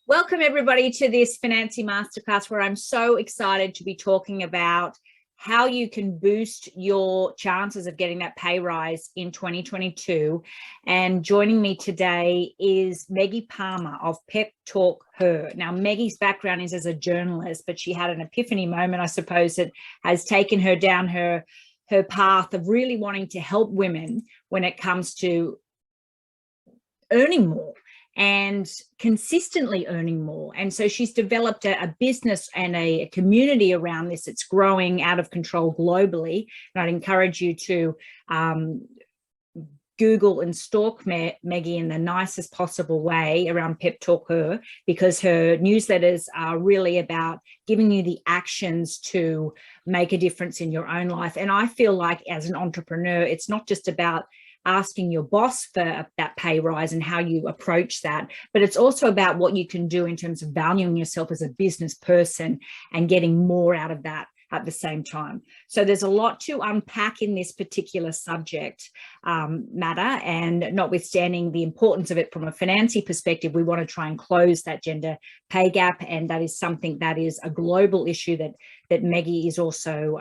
Welcome everybody to this Financy Masterclass, where I'm so excited to be talking about how you can boost your chances of getting that pay rise in 2022. And joining me today is Meggie Palmer of Peptalkher. Now, Meggie's background is as a journalist, but she had an epiphany moment, I suppose, that has taken her down her path of really wanting to help women when it comes to earning more and consistently earning more. And so she's developed a business and a community around this. It's growing out of control globally. And I'd encourage you to Google and stalk Meggie in the nicest possible way around Peptalkher, because her newsletters are really about giving you the actions to make a difference in your own life. And I feel like as an entrepreneur, it's not just about asking your boss for that pay rise and how you approach that, but it's also about what you can do in terms of valuing yourself as a business person and getting more out of that at the same time. So there's a lot to unpack in this particular subject matter, and notwithstanding the importance of it from a financial perspective, we want to try and close that gender pay gap, and that is something that is a global issue that Meggie is also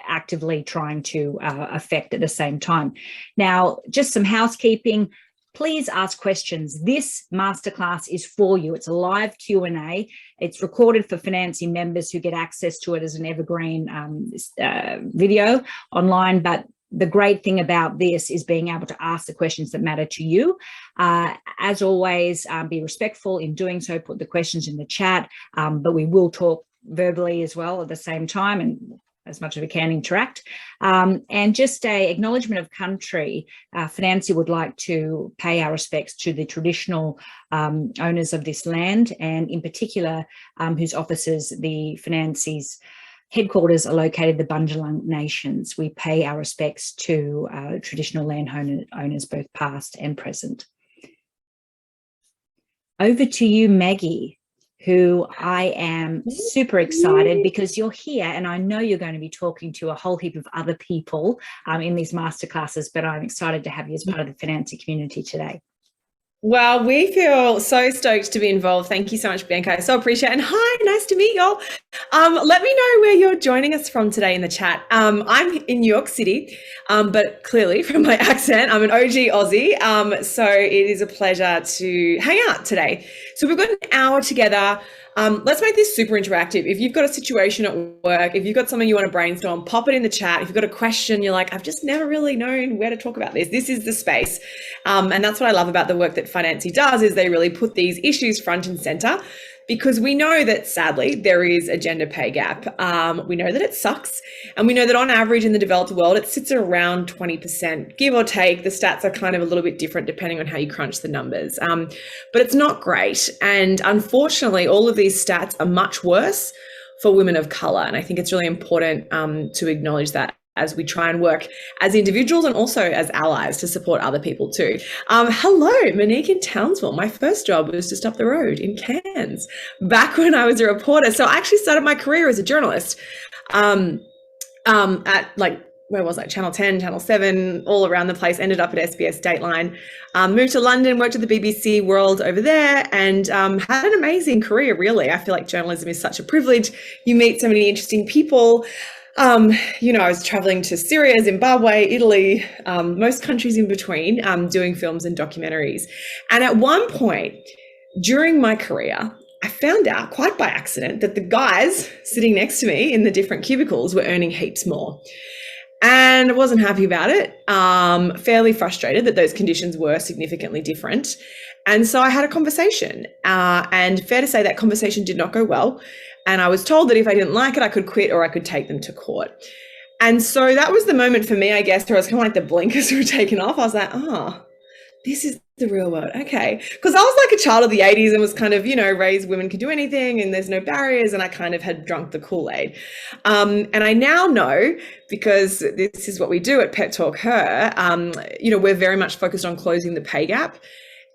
actively trying to affect at the same time. Now, just some housekeeping. Please ask questions. This masterclass is for you. It's a live Q&A. It's recorded for Financy members who get access to it as an evergreen video online. But the great thing about this is being able to ask the questions that matter to you. As always, be respectful in doing so. Put the questions in the chat, but we will talk verbally as well at the same time, and as much as we can interact. And just a acknowledgement of country, Financy would like to pay our respects to the traditional owners of this land, and in particular, whose offices the Financy's headquarters are located, the Bundjalung Nations. We pay our respects to traditional land owners, both past and present. Over to you, Meggie, who I am super excited because you're here, and I know you're going to be talking to a whole heap of other people in these masterclasses, but I'm excited to have you as part of the Financy community today. Well, we feel so stoked to be involved. Thank you so much, Bianca. I so appreciate it. And hi, nice to meet y'all. Let me know where you're joining us from today in the chat. I'm in New York City, but clearly from my accent, I'm an OG Aussie. So it is a pleasure to hang out today. So we've got an hour together. Let's make this super interactive. If you've got a situation at work, if you've got something you want to brainstorm, pop it in the chat. If you've got a question, you're like, I've just never really known where to talk about this. This is the space. And that's what I love about the work that Financy does, is they really put these issues front and center, because we know that sadly there is a gender pay gap. We know that it sucks. And we know that on average in the developed world, it sits around 20%, give or take. The stats are kind of a little bit different depending on how you crunch the numbers. But it's not great. And unfortunately, all of these stats are much worse for women of color. And I think it's really important to acknowledge that as we try and work as individuals and also as allies to support other people too. Hello, Monique in Townsville. My first job was just up the road in Cairns, back when I was a reporter. So I actually started my career as a journalist at where was I? Channel 10, Channel 7, all around the place, ended up at SBS Dateline, moved to London, worked at the BBC World over there, and had an amazing career, really. I feel like journalism is such a privilege. You meet so many interesting people. I was traveling to Syria, Zimbabwe, Italy, most countries in between, doing films and documentaries. And at one point during my career, I found out quite by accident that the guys sitting next to me in the different cubicles were earning heaps more. And I wasn't happy about it, fairly frustrated that those conditions were significantly different. And so I had a conversation, and fair to say that conversation did not go well. And I was told that if I didn't like it, I could quit or I could take them to court. And so that was the moment for me, I guess, where I was kind of like the blinkers were taken off. I was like, oh, this is the real world. Okay. Because I was like a child of the 80s and was kind of, raised women can do anything and there's no barriers. And I kind of had drunk the Kool-Aid. And I now know, because this is what we do at Peptalkher, we're very much focused on closing the pay gap.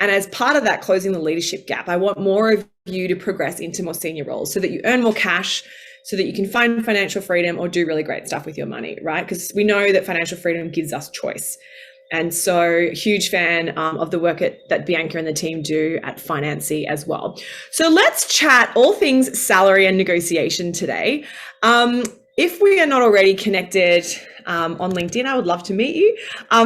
And as part of that, closing the leadership gap, I want more of you to progress into more senior roles so that you earn more cash, so that you can find financial freedom or do really great stuff with your money, right? Because we know that financial freedom gives us choice. And so huge fan of the work that Bianca and the team do at Financy as well. So let's chat all things salary and negotiation today. If we are not already connected on LinkedIn, I would love to meet you.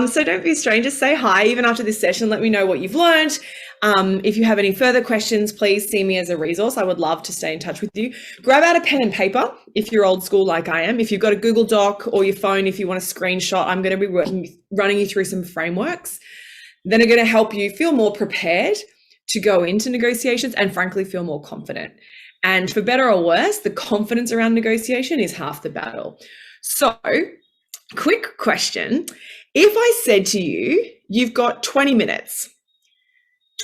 So don't be strangers, say hi. Even after this session, let me know what you've learned. If you have any further questions, please see me as a resource. I would love to stay in touch with you. Grab out a pen and paper if you're old school like I am. If you've got a Google Doc or your phone, if you want a screenshot, I'm going to be running you through some frameworks that are going to help you feel more prepared to go into negotiations and frankly feel more confident. And for better or worse, the confidence around negotiation is half the battle. So, quick question. If I said to you, you've got 20 minutes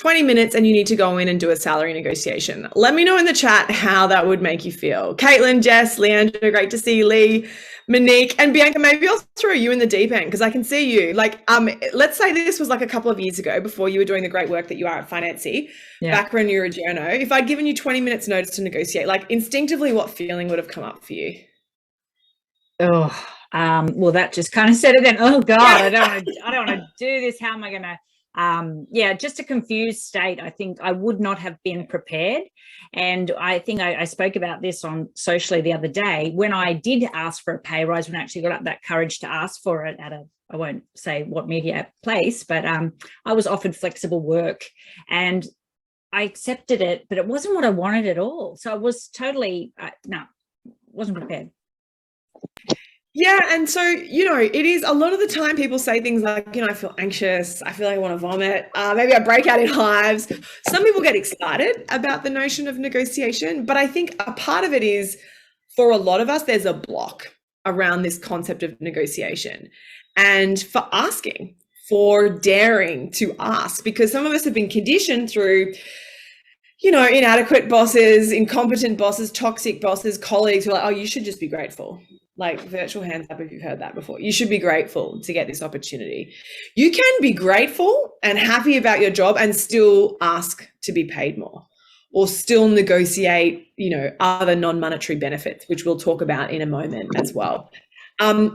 and you need to go in and do a salary negotiation, let me know in the chat how that would make you feel. Caitlin, Jess, Leandra, great to see you, Lee, Monique, and Bianca, maybe I'll throw you in the deep end because I can see you. Like, let's say this was like a couple of years ago before you were doing the great work that you are at Financy, back when you were a journo. If I'd given you 20 minutes notice to negotiate, like instinctively, what feeling would have come up for you? Oh, well, that just kind of said it then. Oh God, I don't want to do this. How am I going to? Just a confused state. I think I would not have been prepared. And I think I spoke about this on socially the other day when I did ask for a pay rise, when I actually got up that courage to ask for it at I won't say what media place, but I was offered flexible work and I accepted it, but it wasn't what I wanted at all. So I was totally, wasn't prepared. Yeah. And so, it is a lot of the time people say things like, I feel anxious. I feel like I want to vomit. Maybe I break out in hives. Some people get excited about the notion of negotiation, but I think a part of it is for a lot of us, there's a block around this concept of negotiation and for asking, for daring to ask, because some of us have been conditioned through inadequate bosses, incompetent bosses, toxic bosses, colleagues who are like, oh, you should just be grateful. Like virtual hands up if you've heard that before. You should be grateful to get this opportunity. You can be grateful and happy about your job and still ask to be paid more or still negotiate, other non-monetary benefits, which we'll talk about in a moment as well.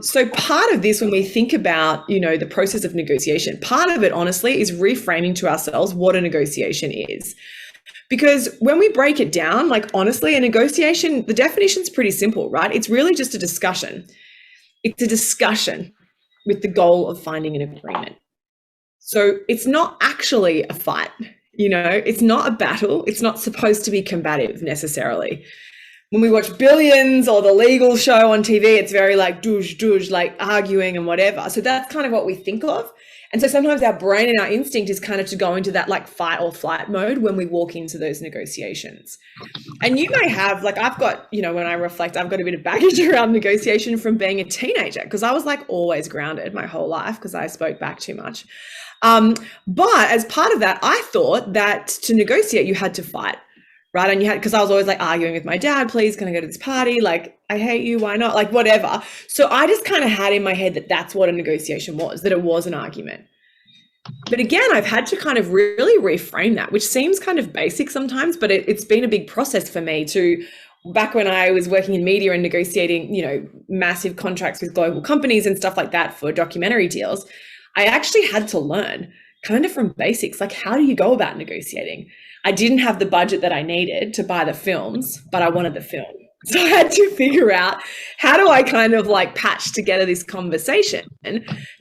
So part of this, when we think about, the process of negotiation, part of it, honestly, is reframing to ourselves what a negotiation is. Because when we break it down, like honestly, a negotiation, the definition is pretty simple, right? It's really just a discussion. It's a discussion with the goal of finding an agreement. So it's not actually a fight, it's not a battle. It's not supposed to be combative necessarily. When we watch Billions or the legal show on TV, it's very like douche, like arguing and whatever. So that's kind of what we think of. And so sometimes our brain and our instinct is kind of to go into that like fight or flight mode when we walk into those negotiations. And you may have, like I've got, when I reflect, I've got a bit of baggage around negotiation from being a teenager because I was like always grounded my whole life because I spoke back too much. But as part of that, I thought that to negotiate, you had to fight. Right. And because I was always like arguing with my dad, please, can I go to this party? Like, I hate you. Why not? Like, whatever. So I just kind of had in my head that that's what a negotiation was, that it was an argument. But again, I've had to kind of really reframe that, which seems kind of basic sometimes, but it's been a big process for me to, back when I was working in media and negotiating, massive contracts with global companies and stuff like that for documentary deals, I actually had to learn kind of from basics, like how do you go about negotiating? I didn't have the budget that I needed to buy the films, but I wanted the film. So I had to figure out how do I kind of like patch together this conversation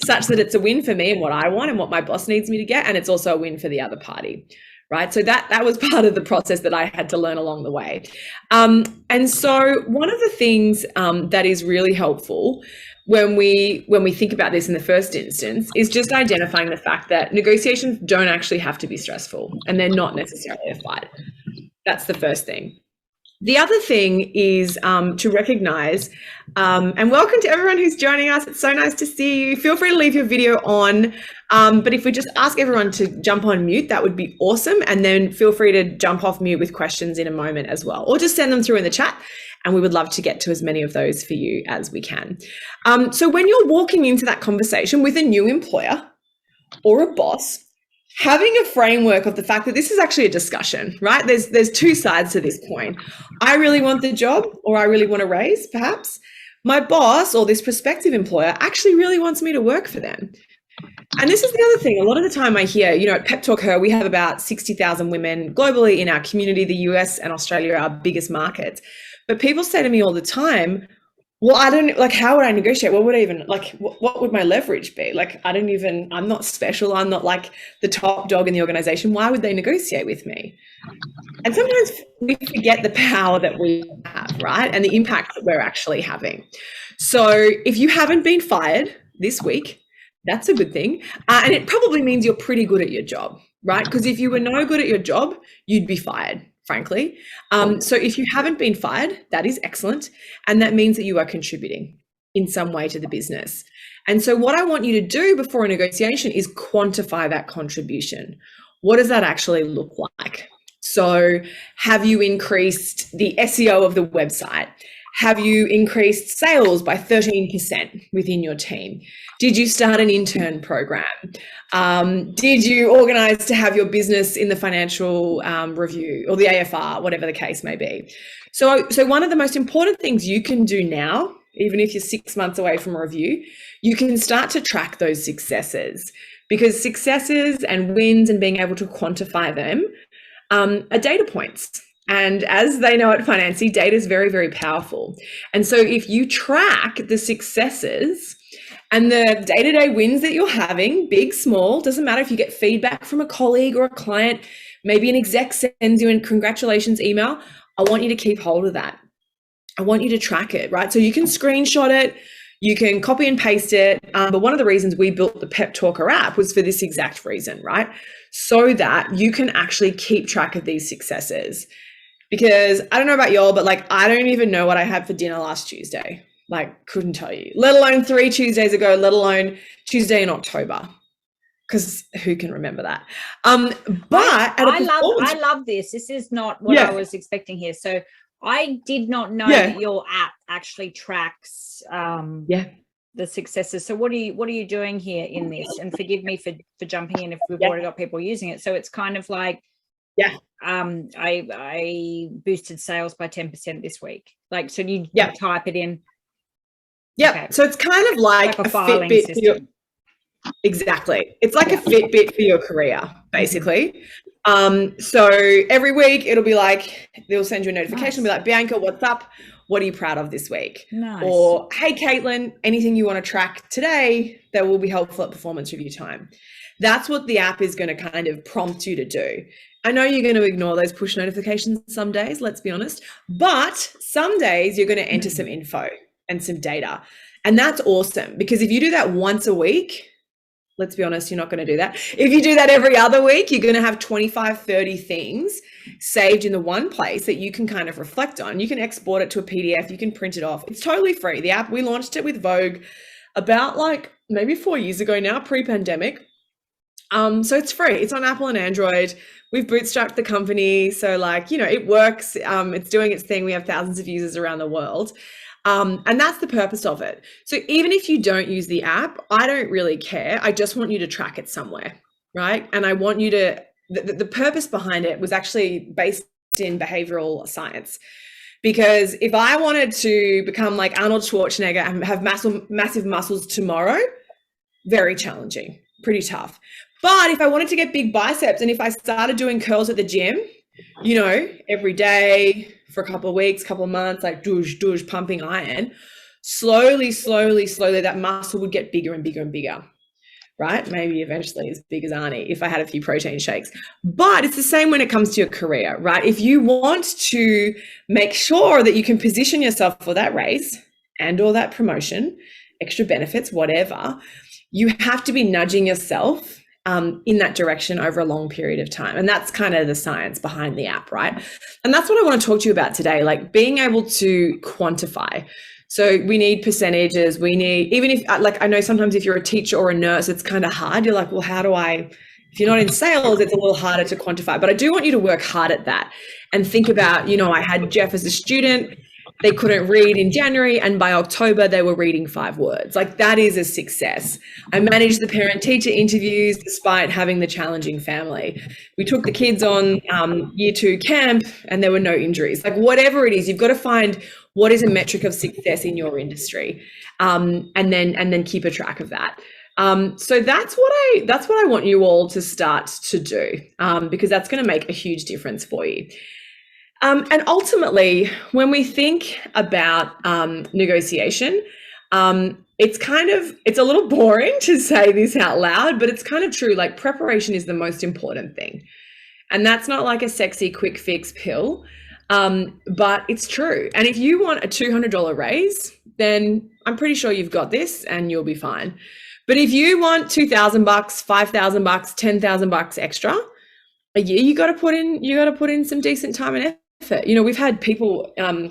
such that it's a win for me and what I want and what my boss needs me to get. And it's also a win for the other party, right? So that was part of the process that I had to learn along the way. And so one of the things that is really helpful when we think about this in the first instance is just identifying the fact that negotiations don't actually have to be stressful and they're not necessarily a fight. That's the first thing. The other thing is to recognize, and welcome to everyone who's joining us. It's so nice to see you. Feel free to leave your video on, but if we just ask everyone to jump on mute, that would be awesome. And then feel free to jump off mute with questions in a moment as well, or just send them through in the chat. And we would love to get to as many of those for you as we can. So when you're walking into that conversation with a new employer or a boss, having a framework of the fact that this is actually a discussion, right? There's two sides to this coin. I really want the job, or I really want to raise, perhaps. My boss or this prospective employer actually really wants me to work for them. And this is the other thing. A lot of the time I hear, at Peptalkher, we have about 60,000 women globally in our community. The US and Australia are our biggest markets. But people say to me all the time, well, I don't, like, how would I negotiate? What would I even, like, what would my leverage be? Like, I'm not special. I'm not like the top dog in the organization. Why would they negotiate with me? And sometimes we forget the power that we have, right? And the impact that we're actually having. So if you haven't been fired this week, that's a good thing. And it probably means you're pretty good at your job, right? Because if you were no good at your job, you'd be fired, frankly. So if you haven't been fired, that is excellent. And that means that you are contributing in some way to the business. And so what I want you to do before a negotiation is quantify that contribution. What does that actually look like? So have you increased the SEO of the website? Have you increased sales by 13% within your team? Did you start an intern program? Did you organize to have your business in the financial review or the AFR, whatever the case may be? So one of the most important things you can do now, even if you're 6 months away from a review, you can start to track those successes, because successes and wins and being able to quantify them are data points. And as they know at Financy, data is very, very powerful. And so if you track the successes and the day-to-day wins that you're having, big, small, doesn't matter if you get feedback from a colleague or a client, maybe an exec sends you a congratulations email, I want you to keep hold of that. I want you to track it, right? So you can screenshot it, you can copy and paste it. But one of the reasons we built the Peptalkher app was for this exact reason, right? So that you can actually keep track of these successes. Because I don't know about y'all, but like, I don't even know what I had for dinner last Tuesday. Like, couldn't tell you, let alone 3 Tuesdays ago, let alone Tuesday in October. Because who can remember that? But I love this. This is not what I was expecting here. So I did not know that your app actually tracks the successes. So what are you doing here in this? And forgive me for jumping in if we've already got people using it. So it's kind of like, I boosted sales by 10% this week. Like, so you type it in. Yeah. Okay. So it's kind of like a Fitbit for your, exactly. It's like a Fitbit for your career, basically. So every week it'll be like, they'll send you a notification, be like, Bianca, what's up? What are you proud of this week? Nice. Or, hey, Caitlin, anything you want to track today that will be helpful at performance review time. That's what the app is going to kind of prompt you to do. I know you're going to ignore those push notifications some days, let's be honest, but some days you're going to enter some info and some data. And that's awesome, because if you do that once a week, let's be honest, you're not going to do that. If you do that every other week, you're going to have 25, 30 things saved in the one place that you can kind of reflect on. You can export it to a PDF, you can print it off. It's totally free. The app, we launched it with Vogue about like maybe 4 years ago now, pre-pandemic. So it's free. It's on Apple and Android. We've bootstrapped the company. So like, it works. It's doing its thing. We have thousands of users around the world. And that's the purpose of it. So even if you don't use the app, I don't really care. I just want you to track it somewhere, right? And I want you to, the purpose behind it was actually based in behavioral science. Because if I wanted to become like Arnold Schwarzenegger and have massive muscles tomorrow, very challenging, pretty tough. But if I wanted to get big biceps, and if I started doing curls at the gym, every day for a couple of weeks, couple of months, like douche, pumping iron, slowly, that muscle would get bigger and bigger and bigger, right? Maybe eventually as big as Arnie if I had a few protein shakes. But it's the same when it comes to your career, right? If you want to make sure that you can position yourself for that raise and or that promotion, extra benefits, whatever, you have to be nudging yourself in that direction over a long period of time. And that's kind of the science behind the app, right? And that's what I want to talk to you about today, like being able to quantify. So we need percentages. We need, even if, like, I know sometimes if you're a teacher or a nurse, it's kind of hard. You're like, well, how do I, if you're not in sales, it's a little harder to quantify. But I do want you to work hard at that and think about, I had Jeff as a student. They couldn't read in January, and by October they were reading 5 words. Like, that is a success. I managed the parent-teacher interviews despite having the challenging family. We took the kids on year 2 camp and there were no injuries. Like, whatever it is, you've got to find what is a metric of success in your industry, and then keep a track of that. So that's what I want you all to start to do, because that's going to make a huge difference for you. And ultimately, when we think about negotiation, it's a little boring to say this out loud, but it's kind of true. Like, preparation is the most important thing. And that's not like a sexy quick fix pill, but it's true. And if you want a $200 raise, then I'm pretty sure you've got this and you'll be fine. But if you want $2,000, $5,000, $10,000 extra a year, you got to put in some decent time and effort. You know, we've had people in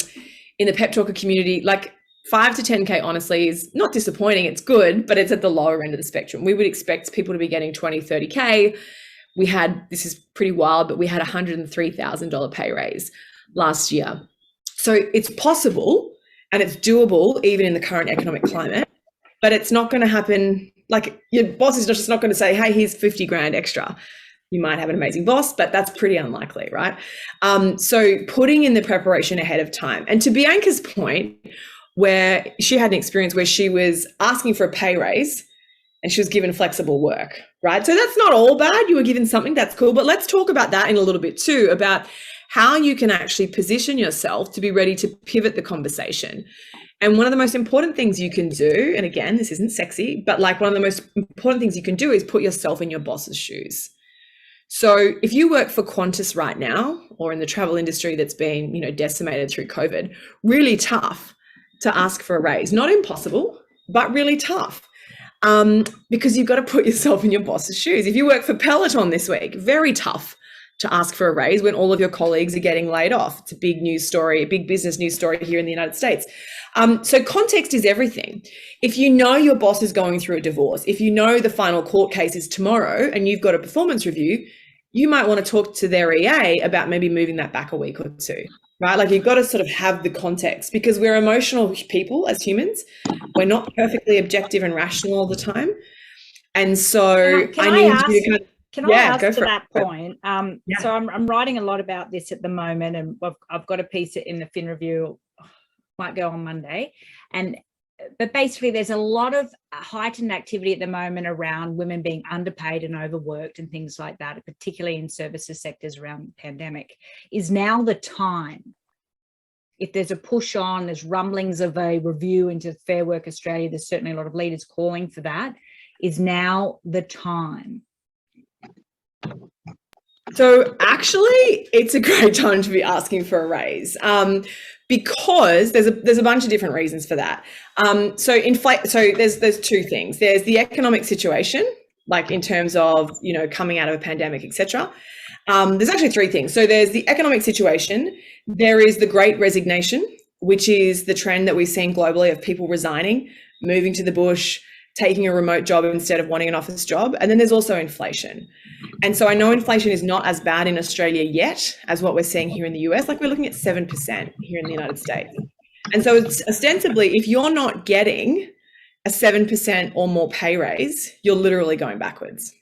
the Peptalkher community, like 5 to 10K, honestly, is not disappointing. It's good, but it's at the lower end of the spectrum. We would expect people to be getting 20, 30K. This is pretty wild, but we had a $103,000 pay raise last year. So it's possible and it's doable even in the current economic climate, but it's not going to happen. Like, your boss is just not going to say, hey, here's 50 grand extra. You might have an amazing boss, but that's pretty unlikely, right? So putting in the preparation ahead of time. And to Bianca's point, where she had an experience where she was asking for a pay raise and she was given flexible work, right? So that's not all bad. You were given something, that's cool. But let's talk about that in a little bit too, about how you can actually position yourself to be ready to pivot the conversation. And one of the most important things you can do, and again, this isn't sexy, but like one of the most important things you can do is put yourself in your boss's shoes. So if you work for Qantas right now, or in the travel industry that's been, decimated through COVID, really tough to ask for a raise. Not impossible, but really tough, because you've got to put yourself in your boss's shoes. If you work for Peloton this week, very tough to ask for a raise when all of your colleagues are getting laid off. It's a big news story, a big business news story here in the United States. So context is everything. If you know your boss is going through a divorce, if you know the final court case is tomorrow and you've got a performance review, you might want to talk to their EA about maybe moving that back a week or two, right? Like, you've got to sort of have the context, because we're emotional people as humans. We're not perfectly objective and rational all the time. And so Can I ask to that point? Yeah. So I'm writing a lot about this at the moment, and I've got a piece in the Fin Review, might go on Monday. But basically, there's a lot of heightened activity at the moment around women being underpaid and overworked and things like that, particularly in services sectors around the pandemic. Is now the time? If there's a push on, there's rumblings of a review into Fair Work Australia, there's certainly a lot of leaders calling for that. Is now the time? So actually, it's a great time to be asking for a raise, because there's a bunch of different reasons for that. So there's two things. There's the economic situation, like in terms of coming out of a pandemic, etc. There's actually three things. So there's the economic situation. There is the Great Resignation, which is the trend that we've seen globally of people resigning, moving to the bush, taking a remote job instead of wanting an office job. And then there's also inflation. And so I know inflation is not as bad in Australia yet as what we're seeing here in the US. Like, we're looking at 7% here in the United States. And so it's ostensibly, if you're not getting a 7% or more pay raise, you're literally going backwards,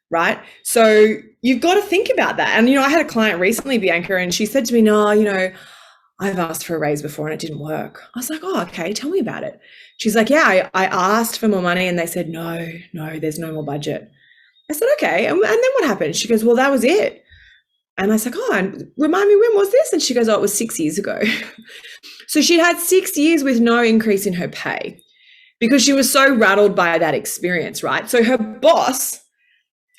right? So you've got to think about that. And, I had a client recently, Bianca, and she said to me, no, I've asked for a raise before and it didn't work. I was like, oh, okay, tell me about it. She's like, yeah, I asked for more money and they said, no, there's no more budget. I said, okay. And then what happened? She goes, well, that was it. And I was like, oh, and remind me, when was this? And she goes, oh, it was 6 years ago. So she had 6 years with no increase in her pay because she was so rattled by that experience, right? So her boss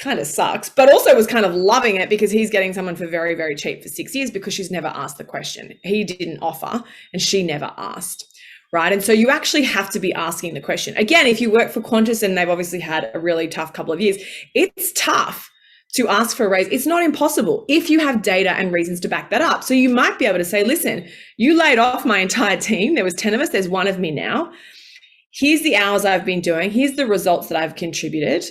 kind of sucks, but also was kind of loving it because he's getting someone for very, very cheap for 6 years because she's never asked the question. He didn't offer and she never asked. Right. And so you actually have to be asking the question. Again, if you work for Qantas and they've obviously had a really tough couple of years, it's tough to ask for a raise. It's not impossible if you have data and reasons to back that up. So you might be able to say, listen, you laid off my entire team. There was 10 of us. There's one of me now. Here's the hours I've been doing. Here's the results that I've contributed.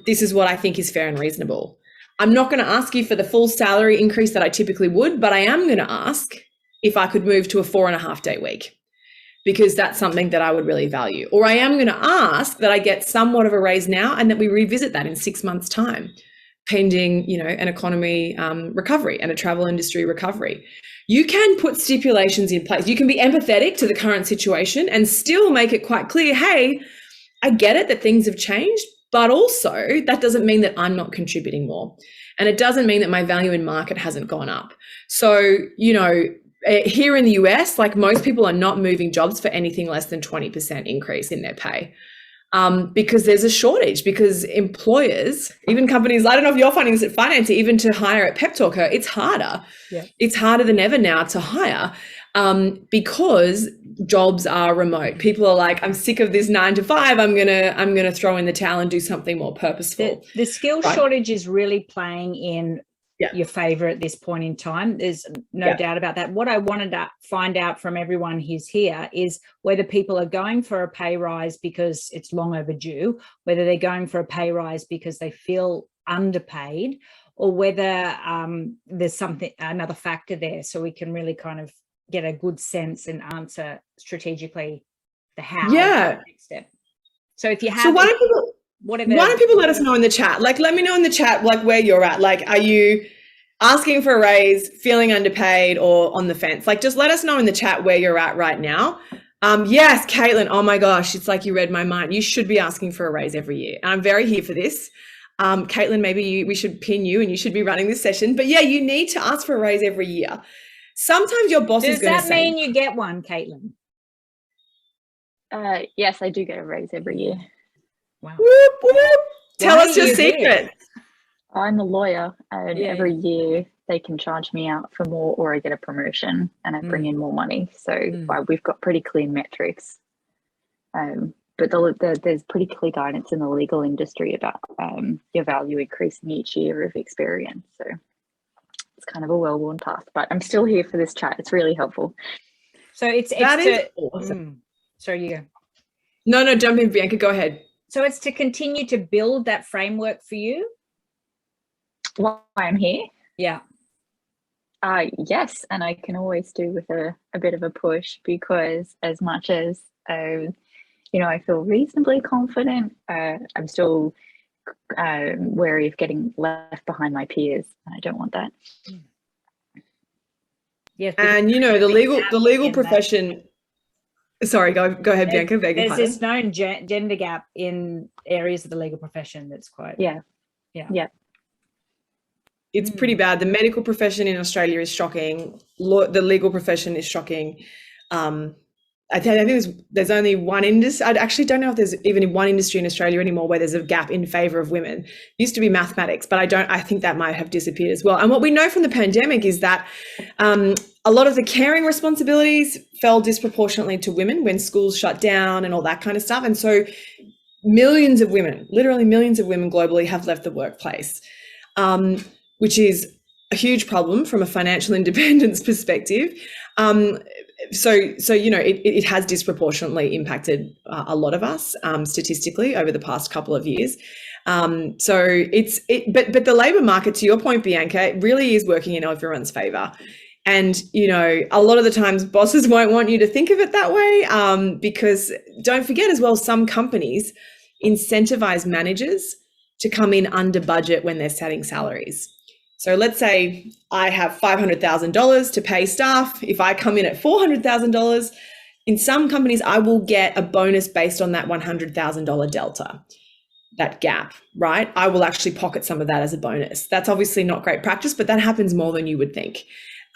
This is what I think is fair and reasonable. I'm not going to ask you for the full salary increase that I typically would, but I am going to ask if I could move to a 4.5-day week, because that's something that I would really value. Or I am going to ask that I get somewhat of a raise now and that we revisit that in 6 months' time, pending, an economy recovery and a travel industry recovery. You can put stipulations in place. You can be empathetic to the current situation and still make it quite clear, hey, I get it that things have changed, but also that doesn't mean that I'm not contributing more. And it doesn't mean that my value in market hasn't gone up. So, here in the US, like most people are not moving jobs for anything less than 20% increase in their pay. Because there's a shortage, because employers, even companies, I don't know if you're finding this at Finance, even to hire at Peptalkher, it's harder. Yeah. It's harder than ever now to hire because jobs are remote. People are like, I'm sick of this 9 to 5. I'm gonna throw in the towel and do something more purposeful. The skill shortage is really playing in your favor at this point in time. There's no doubt about that. What I wanted to find out from everyone who's here is whether people are going for a pay rise because it's long overdue, whether they're going for a pay rise because they feel underpaid, or whether there's another factor there, so we can really kind of get a good sense and answer strategically the how. Yeah. The next step. So if you have, so why don't people let us know in the chat? Like, let me know in the chat, like, where you're at. Like, are you asking for a raise, feeling underpaid, or on the fence? Like, just let us know in the chat where you're at right now. Yes, Caitlin. Oh my gosh, it's like you read my mind. You should be asking for a raise every year. And I'm very here for this. Caitlin, maybe we should pin you and you should be running this session. But yeah, you need to ask for a raise every year. Sometimes your boss is going to say. Does that mean you get one, Caitlin? Yes, I do get a raise every year. Wow. Whoop, whoop. Tell us your secret. I'm a lawyer, and every year they can charge me out for more, or I get a promotion and I bring in more money. So we've got pretty clear metrics. But there's pretty clear guidance in the legal industry about your value increasing each year of experience. So it's kind of a well-worn path, but I'm still here for this chat. It's really helpful. So it's awesome. Sorry, you go. No, jump in, Bianca. Go ahead. So it's to continue to build that framework for you? Why I'm here? Yeah. Yes, and I can always do with a bit of a push, because as much as I feel reasonably confident, I'm still wary of getting left behind my peers. I don't want that. Yes, and the legal profession. Sorry, go ahead, Bianca. There's this known gender gap in areas of the legal profession that's quite yeah. It's pretty bad. The medical profession in Australia is shocking. The legal profession is shocking. I think there's only one industry. I actually don't know if there's even one industry in Australia anymore where there's a gap in favor of women. It used to be mathematics, but I think that might have disappeared as well. And what we know from the pandemic is that a lot of the caring responsibilities fell disproportionately to women when schools shut down and all that kind of stuff. And so millions of women, literally millions of women globally, have left the workplace, which is a huge problem from a financial independence perspective. So it has disproportionately impacted a lot of us statistically over the past couple of years. But the labour market, to your point, Bianca, it really is working in everyone's favour. And, a lot of the times bosses won't want you to think of it that way, because don't forget as well, some companies incentivize managers to come in under budget when they're setting salaries. So let's say I have $500,000 to pay staff. If I come in at $400,000, in some companies, I will get a bonus based on that $100,000 delta, that gap, right? I will actually pocket some of that as a bonus. That's obviously not great practice, but that happens more than you would think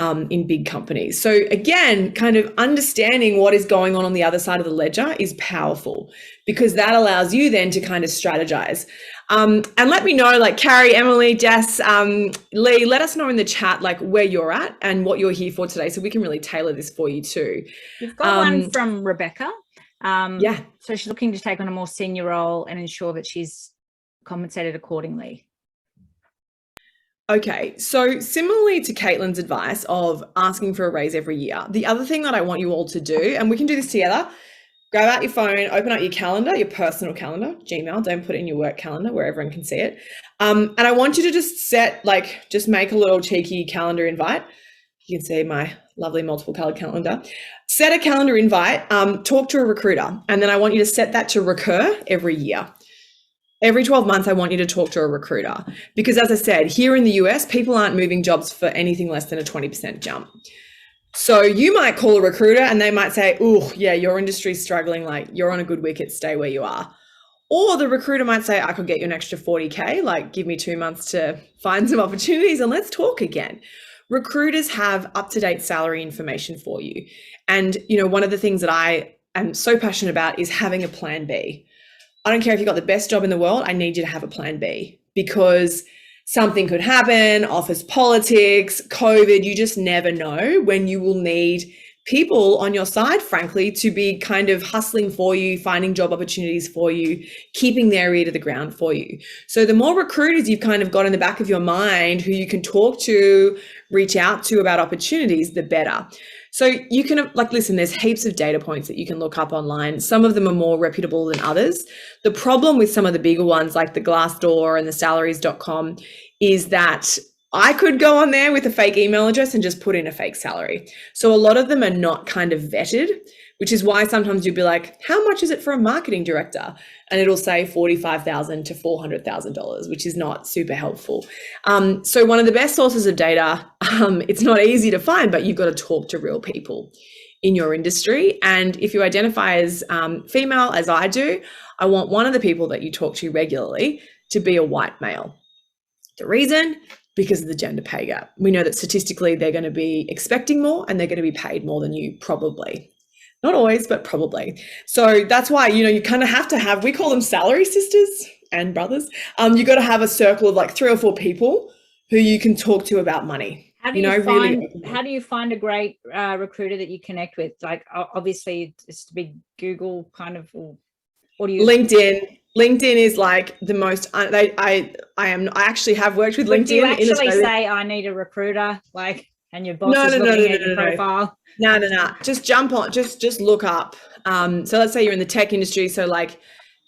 in big companies. So again, kind of understanding what is going on the other side of the ledger is powerful, because that allows you then to kind of strategize. And let me know, like Carrie, Emily, Jess, Lee, let us know in the chat, like where you're at and what you're here for today, so we can really tailor this for you too. You've got one from Rebecca. Yeah. So she's looking to take on a more senior role and ensure that she's compensated accordingly. Okay, so similarly to Caitlin's advice of asking for a raise every year, the other thing that I want you all to do, and we can do this together, grab out your phone, open up your calendar, your personal calendar, Gmail, don't put it in your work calendar where everyone can see it. And I want you to just make a little cheeky calendar invite. You can see my lovely multiple colored calendar. Set a calendar invite, talk to a recruiter, and then I want you to set that to recur every year. Every 12 months, I want you to talk to a recruiter, because as I said, here in the US, people aren't moving jobs for anything less than a 20% jump. So you might call a recruiter and they might say, oh, yeah, your industry's struggling, like you're on a good wicket, stay where you are. Or the recruiter might say, I could get you an extra 40K, like give me 2 months to find some opportunities and let's talk again. Recruiters have up-to-date salary information for you. And, one of the things that I am so passionate about is having a plan B. I don't care if you've got the best job in the world, I need you to have a plan B, because something could happen, office politics, COVID, you just never know when you will need people on your side, frankly, to be kind of hustling for you, finding job opportunities for you, keeping their ear to the ground for you. So the more recruiters you've kind of got in the back of your mind who you can talk to, reach out to about opportunities, the better. So you can, listen, there's heaps of data points that you can look up online. Some of them are more reputable than others. The problem with some of the bigger ones like the Glassdoor and the salaries.com is that I could go on there with a fake email address and just put in a fake salary. So a lot of them are not kind of vetted, which is why sometimes you'll be like, how much is it for a marketing director? And it'll say $45,000 to $400,000, which is not super helpful. So one of the best sources of data, it's not easy to find, but you've got to talk to real people in your industry. And if you identify as female, as I do, I want one of the people that you talk to regularly to be a white male. The reason? Because of the gender pay gap. We know that statistically they're going to be expecting more and they're going to be paid more than you, probably. Not always, but probably. So that's why, you kind of have to have, we call them salary sisters and brothers. You got to have a circle of like 3 or 4 people who you can talk to about money. How do you find a great recruiter that you connect with? Like, obviously it's a big Google kind of, or do you? LinkedIn is like the most. I actually have worked with LinkedIn. Do you actually say I need a recruiter, and your boss is looking at your profile? No. Just jump on. Just look up. So let's say you're in the tech industry. So like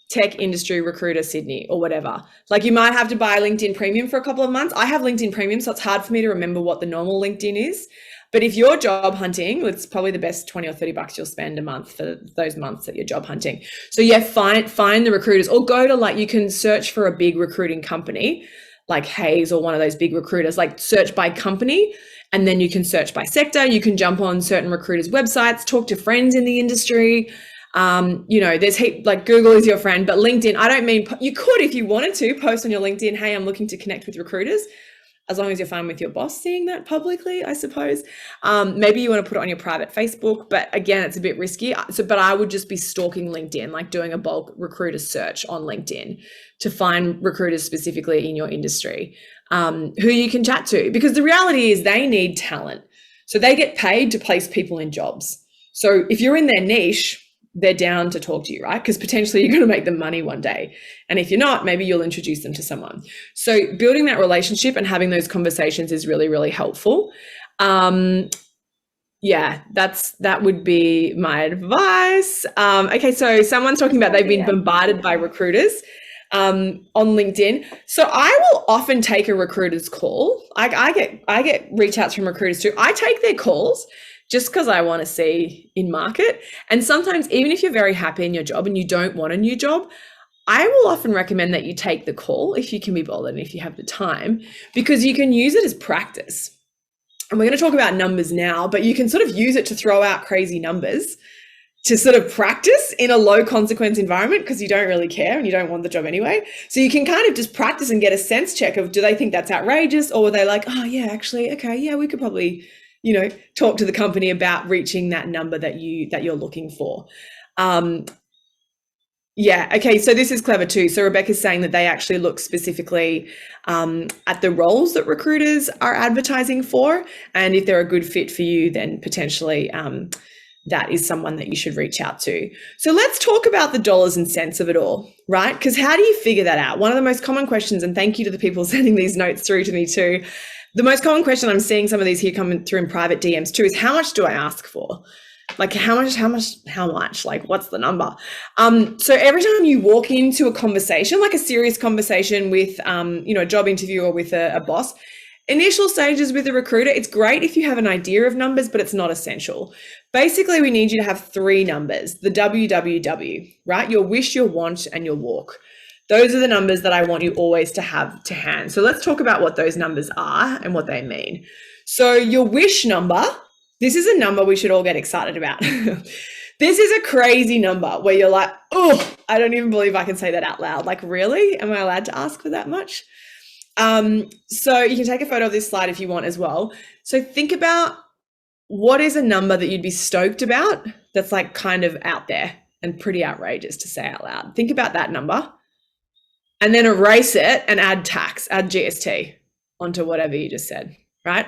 tech industry recruiter Sydney or whatever. Like you might have to buy LinkedIn Premium for a couple of months. I have LinkedIn Premium, so it's hard for me to remember what the normal LinkedIn is. But if you're job hunting, it's probably the best $20 or $30 you'll spend a month for those months that you're job hunting. So yeah, find the recruiters, or go to you can search for a big recruiting company like Hayes or one of those big recruiters, search by company, and then you can search by sector. You can jump on certain recruiters' websites, talk to friends in the industry. There's Google is your friend, but LinkedIn, I don't mean, you could, if you wanted to, post on your LinkedIn, hey, I'm looking to connect with recruiters. As long as you're fine with your boss seeing that publicly, I suppose. Maybe you want to put it on your private Facebook, but again, it's a bit risky. But I would just be stalking LinkedIn, doing a bulk recruiter search on LinkedIn to find recruiters specifically in your industry who you can chat to. Because the reality is they need talent. So they get paid to place people in jobs. So if you're in their niche, they're down to talk to you, right? Because potentially you're going to make them money one day. And if you're not, maybe you'll introduce them to someone. So building that relationship and having those conversations is really, really helpful. That would be my advice. Okay, so someone's talking about they've been bombarded by recruiters on LinkedIn. So I will often take a recruiter's call. I get reach outs from recruiters too. I take their calls just because I want to see in market. And sometimes even if you're very happy in your job and you don't want a new job, I will often recommend that you take the call if you can be bothered and if you have the time, because you can use it as practice. And we're going to talk about numbers now, but you can sort of use it to throw out crazy numbers to sort of practice in a low consequence environment, because you don't really care and you don't want the job anyway. So you can kind of just practice and get a sense check of, do they think that's outrageous? Or are they like, oh yeah, actually, okay, yeah, we could probably, talk to the company about reaching that number that you're looking for. Okay, so this is clever too. So Rebecca's saying that they actually look specifically at the roles that recruiters are advertising for, and if they're a good fit for you, then potentially that is someone that you should reach out to. So let's talk about the dollars and cents of it all, right? Because how do you figure that out? One of the most common questions, and thank you to the people sending these notes through to me too, the most common question, I'm seeing some of these here coming through in private DMs too, is how much do I ask for? How much, what's the number? So every time you walk into a conversation, like a serious conversation with, a job interview or with a boss, initial stages with a recruiter, it's great if you have an idea of numbers, but it's not essential. Basically, we need you to have 3 numbers, the WWW, right? Your wish, your want, and your walk. Those are the numbers that I want you always to have to hand. So let's talk about what those numbers are and what they mean. So your wish number, this is a number we should all get excited about. This is a crazy number where you're like, oh, I don't even believe I can say that out loud. Like, really? Am I allowed to ask for that much? So you can take a photo of this slide if you want as well. So think about what is a number that you'd be stoked about that's like kind of out there and pretty outrageous to say out loud. Think about that number and then erase it and add tax, add GST onto whatever you just said, right?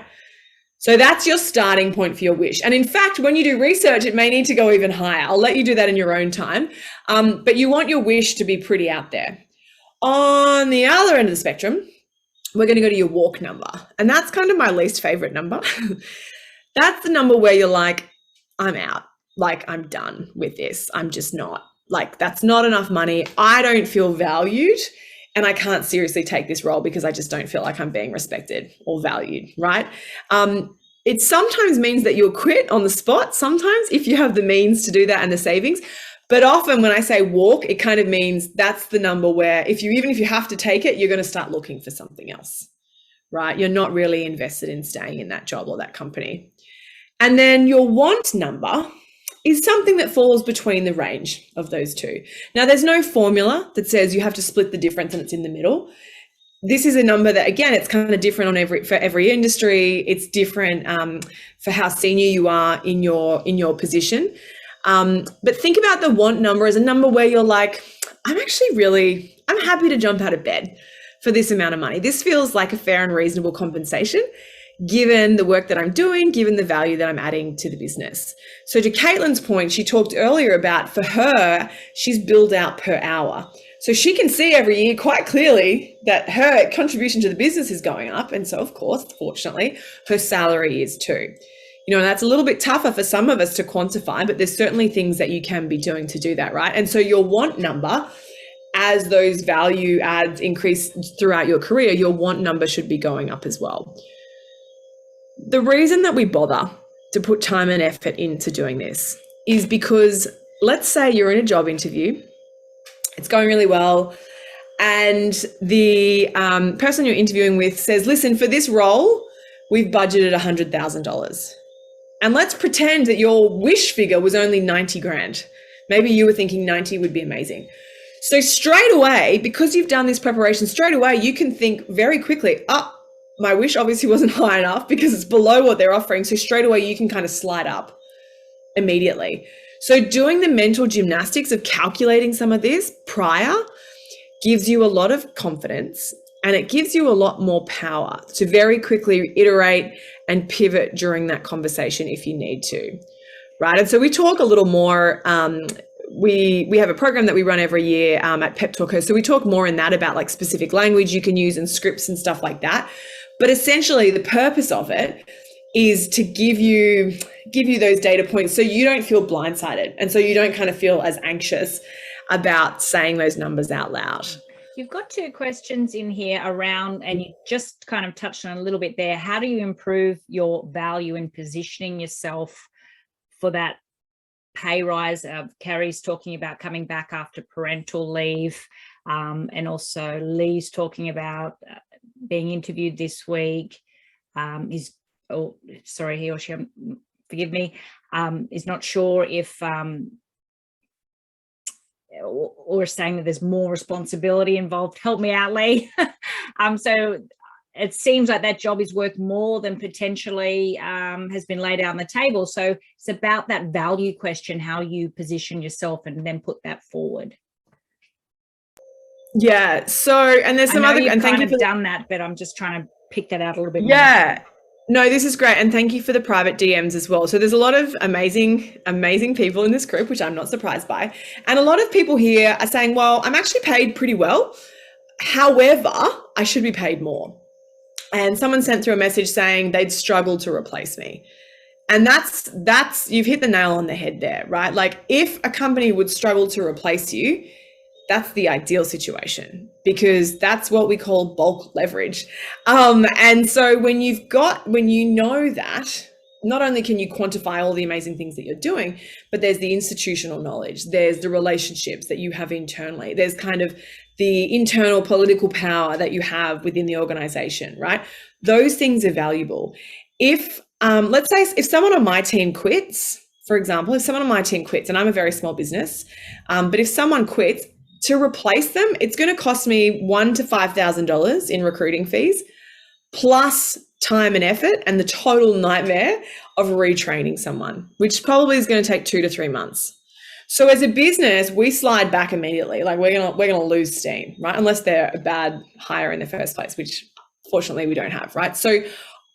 So that's your starting point for your wish. And in fact, when you do research, it may need to go even higher. I'll let you do that in your own time. But you want your wish to be pretty out there. On the other end of the spectrum, we're going to go to your walk number. And that's kind of my least favorite number. That's the number where you're like, I'm out. Like, I'm done with this. I'm just not. Like, that's not enough money. I don't feel valued. And I can't seriously take this role because I just don't feel like I'm being respected or valued, right? It sometimes means that you'll quit on the spot sometimes if you have the means to do that and the savings. But often when I say walk, it kind of means that's the number where even if you have to take it, you're going to start looking for something else, right? You're not really invested in staying in that job or that company. And then your want number is something that falls between the range of those two. Now, there's no formula that says you have to split the difference and it's in the middle. This is a number that, again, it's kind of different for every industry. It's different for how senior you are in your position. But think about the want number as a number where you're like, I'm happy to jump out of bed for this amount of money. This feels like a fair and reasonable compensation, given the work that I'm doing, given the value that I'm adding to the business. So to Caitlin's point, she talked earlier about, for her, she's billed out per hour. So she can see every year quite clearly that her contribution to the business is going up. And so, of course, fortunately, her salary is too. You know, and that's a little bit tougher for some of us to quantify, but there's certainly things that you can be doing to do that, right? And so your want number, as those value adds increase throughout your career, your want number should be going up as well. The reason that we bother to put time and effort into doing this is because, let's say you're in a job interview, it's going really well, and the person you're interviewing with says, listen, for this role, we've budgeted $100,000. And let's pretend that your wish figure was only 90 grand. Maybe you were thinking 90 would be amazing. So straight away, because you've done this preparation, straight away, you can think very quickly, my wish obviously wasn't high enough because it's below what they're offering. So straight away, you can kind of slide up immediately. So doing the mental gymnastics of calculating some of this prior gives you a lot of confidence, and it gives you a lot more power to very quickly iterate and pivot during that conversation if you need to, right? And so we talk a little more, we have a program that we run every year at Peptalkher. So we talk more in that about like specific language you can use and scripts and stuff like that. But essentially the purpose of it is to give you those data points so you don't feel blindsided, and so you don't kind of feel as anxious about saying those numbers out loud. You've got two questions in here around, and you just kind of touched on a little bit there. How do you improve your value in positioning yourself for that pay rise? Carrie's talking about coming back after parental leave, and also Lee's talking about being interviewed this week. He or she, forgive me, is not sure if, or saying that there's more responsibility involved. Help me out, Lee. So it seems like that job is worth more than potentially has been laid out on the table. So it's about that value question, how you position yourself and then put that forward. Yeah. So, and there's some other, and thank you for done that, but I'm just trying to pick that out a little bit more. Yeah. No, this is great. And thank you for the private DMs as well. So there's a lot of amazing people in this group, which I'm not surprised by. And a lot of people here are saying, well, I'm actually paid pretty well. However, I should be paid more. And someone sent through a message saying they'd struggle to replace me. And that's you've hit the nail on the head there, right? Like if a company would struggle to replace you, that's the ideal situation, because that's what we call bulk leverage. And so when you know that, not only can you quantify all the amazing things that you're doing, but there's the institutional knowledge, there's the relationships that you have internally, there's kind of the internal political power that you have within the organization, right? Those things are valuable. If, let's say if someone on my team quits for example, if someone on my team quits, and I'm a very small business, but if someone quits, to replace them, it's going to cost me $1,000 to $5,000 in recruiting fees, plus time and effort and the total nightmare of retraining someone, which probably is going to take 2 to 3 months. So as a business, we slide back immediately. Like we're gonna lose steam, right? Unless they're a bad hire in the first place, which fortunately we don't have, right? So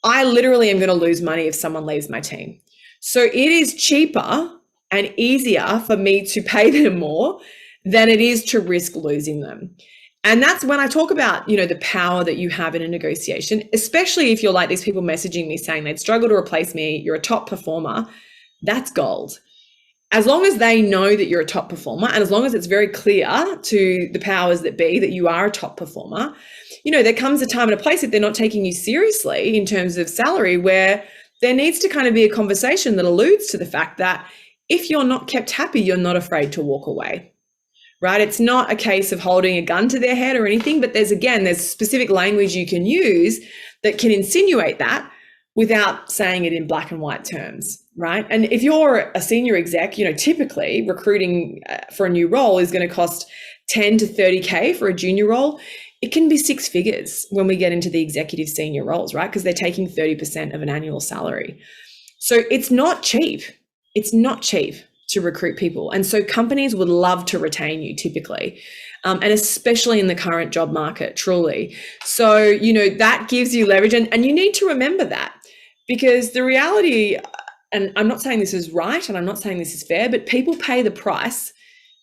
I literally am going to lose money if someone leaves my team. So it is cheaper and easier for me to pay them more than it is to risk losing them. And that's when I talk about, the power that you have in a negotiation, especially if you're like these people messaging me saying they'd struggle to replace me, you're a top performer, that's gold. As long as they know that you're a top performer, and as long as it's very clear to the powers that be that you are a top performer, there comes a time and a place if they're not taking you seriously in terms of salary, where there needs to kind of be a conversation that alludes to the fact that if you're not kept happy, you're not afraid to walk away. Right? It's not a case of holding a gun to their head or anything, but there's specific language you can use that can insinuate that without saying it in black and white terms, right? And if you're a senior exec, typically recruiting for a new role is going to cost 10 to 30K for a junior role. It can be 6 figures when we get into the executive senior roles, right? Because they're taking 30% of an annual salary. So it's not cheap. It's not cheap to recruit people. And so companies would love to retain you typically, and especially in the current job market, truly. So, that gives you leverage, and you need to remember that, because the reality, and I'm not saying this is right and I'm not saying this is fair, but people pay the price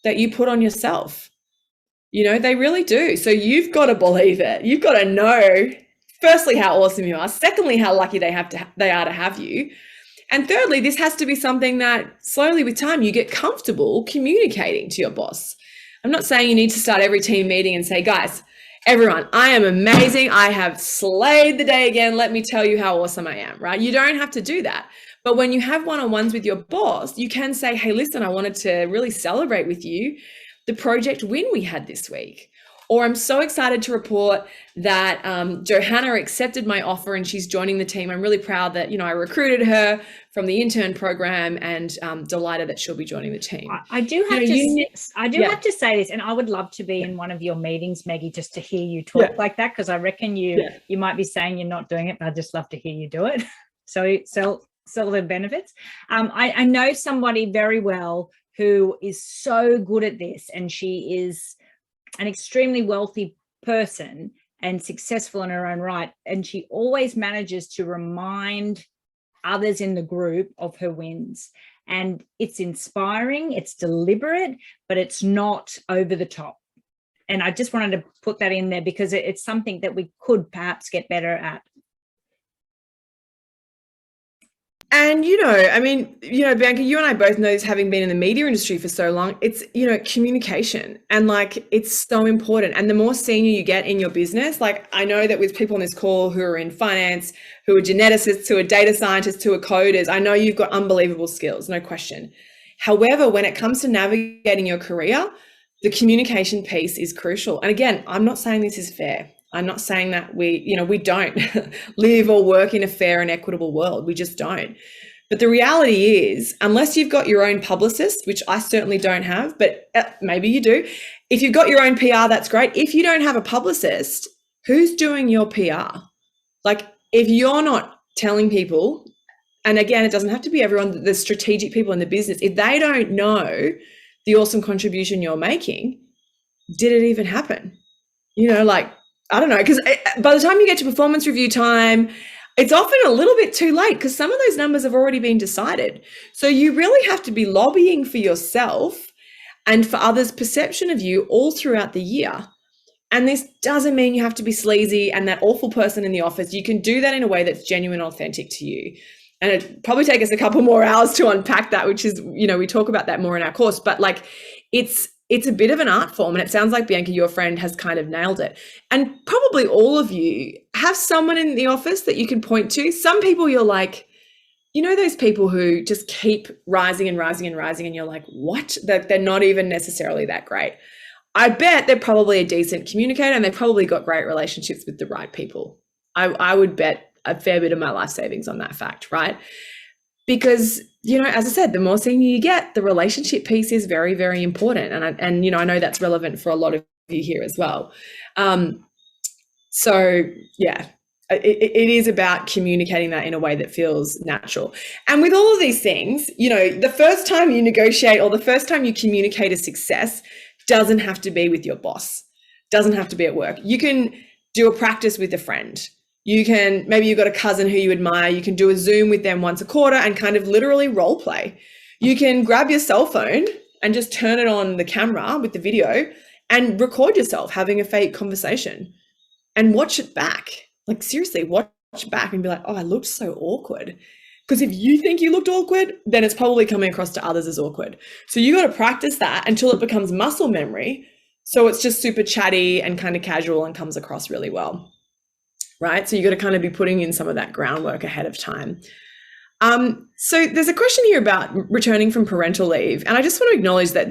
that you put on yourself. They really do. So you've got to believe it. You've got to know, firstly, how awesome you are. Secondly, how lucky they are to have you. And thirdly, this has to be something that slowly with time you get comfortable communicating to your boss. I'm not saying you need to start every team meeting and say, guys, everyone, I am amazing. I have slayed the day again. Let me tell you how awesome I am, right? You don't have to do that. But when you have one-on-ones with your boss, you can say, hey, listen, I wanted to really celebrate with you the project win we had this week. Or I'm so excited to report that Johanna accepted my offer and she's joining the team. I'm really proud that, I recruited her from the intern program, and delighted that she'll be joining the team. I do have to say this, and I would love to be in one of your meetings, Meggie, just to hear you talk like that, because I reckon you might be saying you're not doing it, but I'd just love to hear you do it. So sell the benefits. I know somebody very well who is so good at this, and she is an extremely wealthy person and successful in her own right. And she always manages to remind others in the group of her wins. And it's inspiring, it's deliberate, but it's not over the top. And I just wanted to put that in there because it's something that we could perhaps get better at. And, Bianca, you and I both know this, having been in the media industry for so long, it's, communication, and it's so important. And the more senior you get in your business, I know that with people on this call who are in finance, who are geneticists, who are data scientists, who are coders, I know you've got unbelievable skills, no question. However, when it comes to navigating your career, the communication piece is crucial. And again, I'm not saying this is fair. I'm not saying that we don't live or work in a fair and equitable world. We just don't. But the reality is, unless you've got your own publicist, which I certainly don't have, but maybe you do. If you've got your own PR, that's great. If you don't have a publicist, who's doing your PR? If you're not telling people, and again, it doesn't have to be everyone, the strategic people in the business, if they don't know the awesome contribution you're making, did it even happen? I don't know, because by the time you get to performance review time, it's often a little bit too late because some of those numbers have already been decided. So you really have to be lobbying for yourself and for others' perception of you all throughout the year. And this doesn't mean you have to be sleazy and that awful person in the office. You can do that in a way that's genuine and authentic to you. And it'd probably take us a couple more hours to unpack that, which is, we talk about that more in our course, but it's a bit of an art form, and it sounds like Bianca, your friend, has kind of nailed it. And probably all of you have someone in the office that you can point to. Some people you're like, those people who just keep rising and rising and rising, and you're like, what? They're not even necessarily that great. I bet they're probably a decent communicator, and they've probably got great relationships with the right people. I would bet a fair bit of my life savings on that fact, right? Because as I said, the more senior you get, the relationship piece is very, very important. And I know that's relevant for a lot of you here as well. So yeah, it is about communicating that in a way that feels natural. And with all of these things, the first time you negotiate or the first time you communicate a success doesn't have to be with your boss, doesn't have to be at work. You can do a practice with a friend. Maybe you've got a cousin who you admire, you can do a Zoom with them once a quarter and kind of literally role play. You can grab your cell phone and just turn it on the camera with the video and record yourself having a fake conversation and watch it back. Like seriously, watch it back and be like, oh, I looked so awkward. Because if you think you looked awkward, then it's probably coming across to others as awkward. So you got to practice that until it becomes muscle memory. So it's just super chatty and kind of casual and comes across really well. Right? So you got to kind of be putting in some of that groundwork ahead of time. So there's a question here about returning from parental leave. And I just want to acknowledge that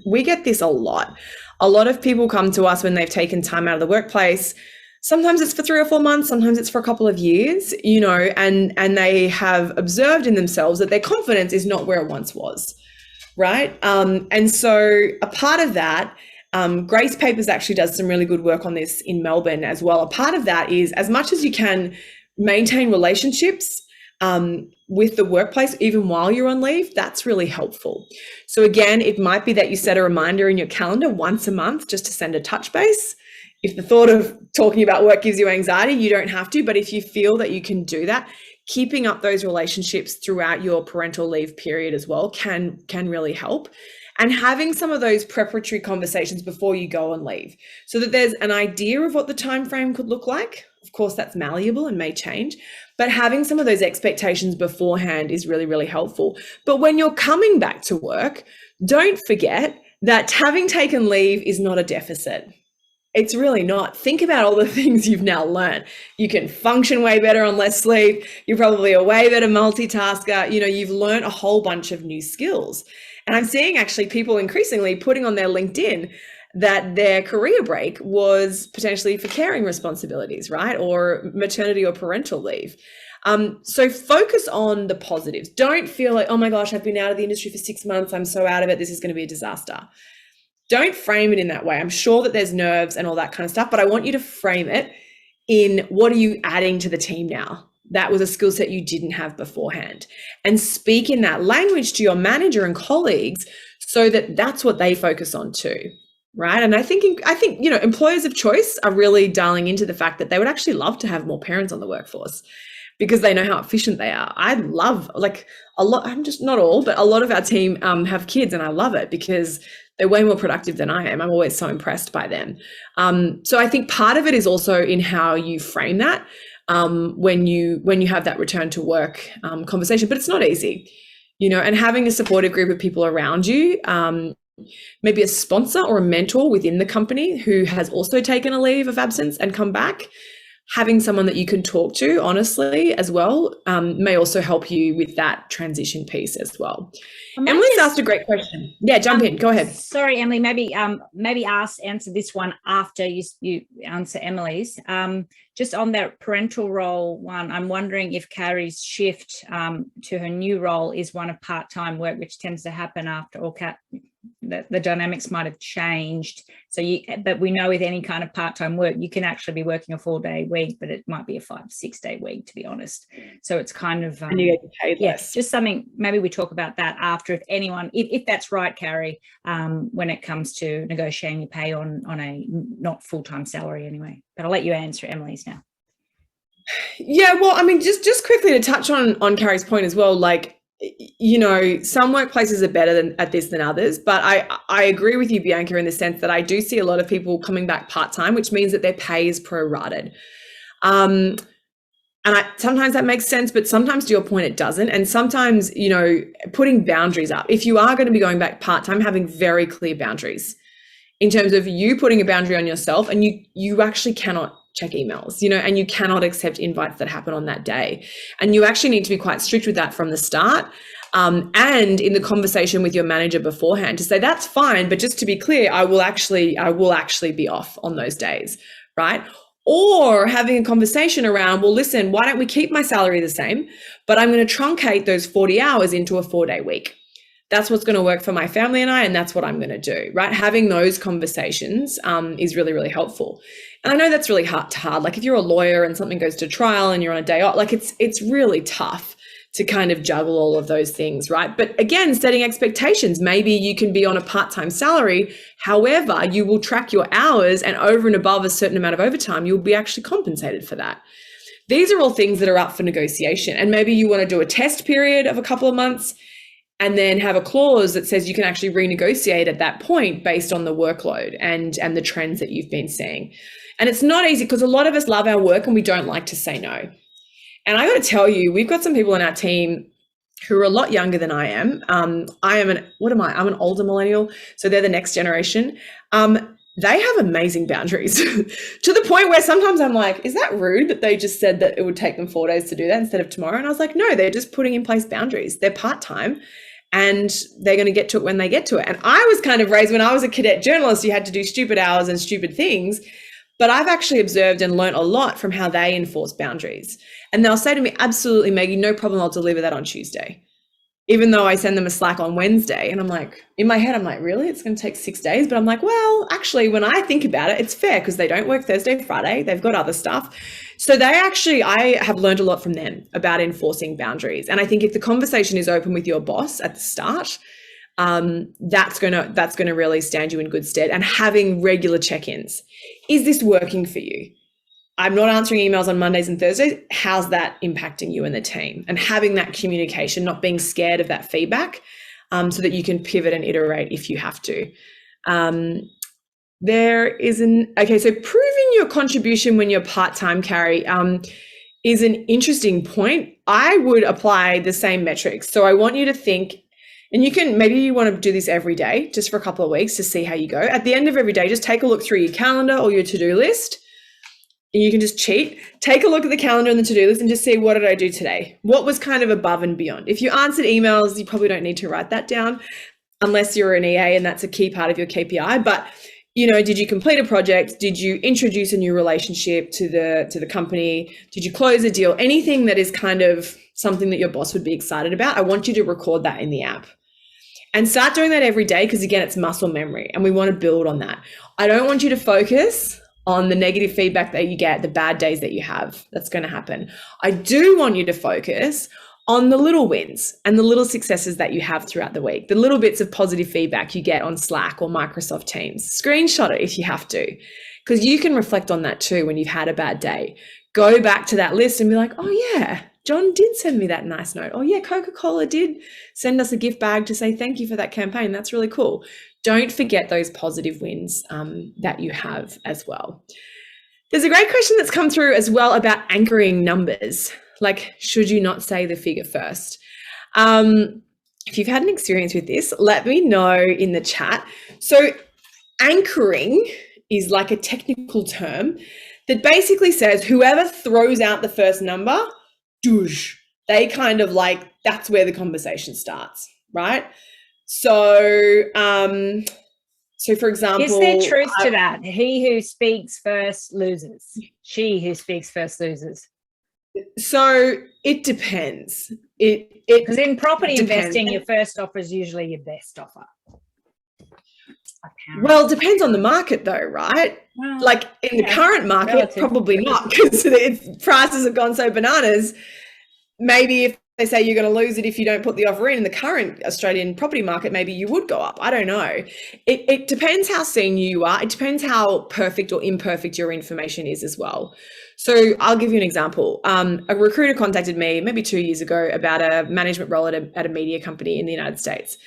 we get this a lot. A lot of people come to us when they've taken time out of the workplace. Sometimes it's for 3 or 4 months, sometimes it's for a couple of years, and they have observed in themselves that their confidence is not where it once was, right? And so a part of that, Grace Papers actually does some really good work on this in Melbourne as well. A part of that is, as much as you can maintain relationships with the workplace, even while you're on leave, that's really helpful. So again, it might be that you set a reminder in your calendar once a month just to send a touch base. If the thought of talking about work gives you anxiety, you don't have to, but if you feel that you can do that, keeping up those relationships throughout your parental leave period as well can really help. And having some of those preparatory conversations before you go on leave so that there's an idea of what the time frame could look like. Of course, that's malleable and may change, but having some of those expectations beforehand is really, really helpful. But when you're coming back to work, don't forget that having taken leave is not a deficit. It's really not. Think about all the things you've now learned. You can function way better on less sleep. You're probably a way better multitasker. You've learned a whole bunch of new skills. And I'm seeing actually people increasingly putting on their LinkedIn that their career break was potentially for caring responsibilities, right? Or maternity or parental leave. So focus on the positives. Don't feel like, oh my gosh, I've been out of the industry for 6 months. I'm so out of it. This is going to be a disaster. Don't frame it in that way. I'm sure that there's nerves and all that kind of stuff, but I want you to frame it in what are you adding to the team now? That was a skill set you didn't have beforehand. And speak in that language to your manager and colleagues so that that's what they focus on too, right? And I think employers of choice are really dialing into the fact that they would actually love to have more parents on the workforce because they know how efficient they are. I love a lot, I'm just not all, but a lot of our team have kids and I love it because they're way more productive than I am. I'm always so impressed by them. So I think part of it is also in how you frame that when you have that return to work conversation, but it's not easy, and having a supportive group of people around you, maybe a sponsor or a mentor within the company who has also taken a leave of absence and come back, having someone that you can talk to honestly as well may also help you with that transition piece as well. Emily's asked a great question. Yeah, jump in. Go ahead. Sorry, Emily. Maybe answer this one after you answer Emily's. Just on that parental role one, I'm wondering if Carrie's shift to her new role is one of part-time work, which tends to happen after the dynamics might have changed. But we know with any kind of part-time work, you can actually be working a 4-day week, but it might be a 5 to 6 day week, to be honest. So it's kind of and you get paid less. Just something. Maybe we talk about that after. If that's right, Carrie, when it comes to negotiating your pay on a not full-time salary anyway. But I'll let you answer Emily's now. Yeah, well, I mean, just quickly to touch on Carrie's point as well, some workplaces are better at this than others, but I agree with you, Bianca, in the sense that I do see a lot of people coming back part-time, which means that their pay is prorated. And sometimes that makes sense, but sometimes to your point, it doesn't. And sometimes, putting boundaries up. If you are going to be going back part-time, having very clear boundaries in terms of you putting a boundary on yourself, and you actually cannot check emails, and you cannot accept invites that happen on that day. And you actually need to be quite strict with that from the start. And in the conversation with your manager beforehand to say, that's fine, but just to be clear, I will actually be off on those days, right? Or having a conversation around, well, listen, why don't we keep my salary the same, but I'm going to truncate those 40 hours into a 4-day week. That's what's going to work for my family and I, and that's what I'm going to do, right? Having those conversations is really, really helpful. And I know that's really hard. Like if you're a lawyer and something goes to trial and you're on a day off, like it's really tough to kind of juggle all of those things, right? But again, setting expectations. Maybe you can be on a part-time salary. However, you will track your hours, and over and above a certain amount of overtime, you'll be actually compensated for that. These are all things that are up for negotiation. And maybe you want to do a test period of a couple of months and then have a clause that says you can actually renegotiate at that point based on the workload and the trends that you've been seeing. And it's not easy because a lot of us love our work and we don't like to say no. And I got to tell you, we've got some people on our team who are a lot younger than I am. I'm an older millennial. So they're the next generation. They have amazing boundaries to the point where sometimes I'm like, is that rude that they just said that it would take them 4 days to do that instead of tomorrow? And I was like, no, they're just putting in place boundaries. They're part-time and they're going to get to it when they get to it. And I was kind of raised when I was a cadet journalist, you had to do stupid hours and stupid things. But I've actually observed and learned a lot from how they enforce boundaries. And they'll say to me, absolutely, Maggie, no problem. I'll deliver that on Tuesday. Even though I send them a Slack on Wednesday. And I'm like, in my head, I'm like, really? It's going to take 6 days? But I'm like, well, actually, when I think about it, it's fair because they don't work Thursday, Friday. They've got other stuff. So I have learned a lot from them about enforcing boundaries. And I think if the conversation is open with your boss at the start, that's going to really stand you in good stead. And having regular check-ins. Is this working for you? I'm not answering emails on Mondays and Thursdays. How's that impacting you and the team? And having that communication, not being scared of that feedback, so that you can pivot and iterate if you have to. So proving your contribution when you're part-time, Carrie, is an interesting point. I would apply the same metrics. So I want you to think, and maybe you want to do this every day, just for a couple of weeks to see how you go. At the end of every day, just take a look through your calendar or your to-do list. And you can just cheat, take a look at the calendar and the to-do list and just see, what did I do today? What was kind of above and beyond? If you answered emails, you probably don't need to write that down unless you're an EA and that's a key part of your KPI. But, did you complete a project? Did you introduce a new relationship to the company? Did you close a deal? Anything that is kind of something that your boss would be excited about, I want you to record that in the app. And start doing that every day because, again, it's muscle memory and we want to build on that. I don't want you to focus on the negative feedback that you get, the bad days that you have. That's going to happen. I do want you to focus on the little wins and the little successes that you have throughout the week, the little bits of positive feedback you get on Slack or Microsoft Teams. Screenshot it if you have to, because you can reflect on that too when you've had a bad day. Go back to that list and be like, oh yeah, John did send me that nice note. Oh yeah, Coca-Cola did send us a gift bag to say thank you for that campaign. That's really cool. Don't forget those positive wins that you have as well. There's a great question that's come through as well about anchoring numbers. Like, should you not say the figure first? If you've had an experience with this, let me know in the chat. So anchoring is like a technical term that basically says whoever throws out the first number, they kind of like, that's where the conversation starts, right? So, for example, is there truth to that? He who speaks first loses. She who speaks first loses. So it depends. Because in property investing, your first offer is usually your best offer. Well, it depends on the market though, right? Well, like in the current market, probably not, because prices have gone so bananas. Maybe if they say you're going to lose it if you don't put the offer in the current Australian property market, maybe you would go up. I don't know. It depends how senior you are. It depends how perfect or imperfect your information is as well. So I'll give you an example. A recruiter contacted me maybe 2 years ago about a management role at a media company in the United States.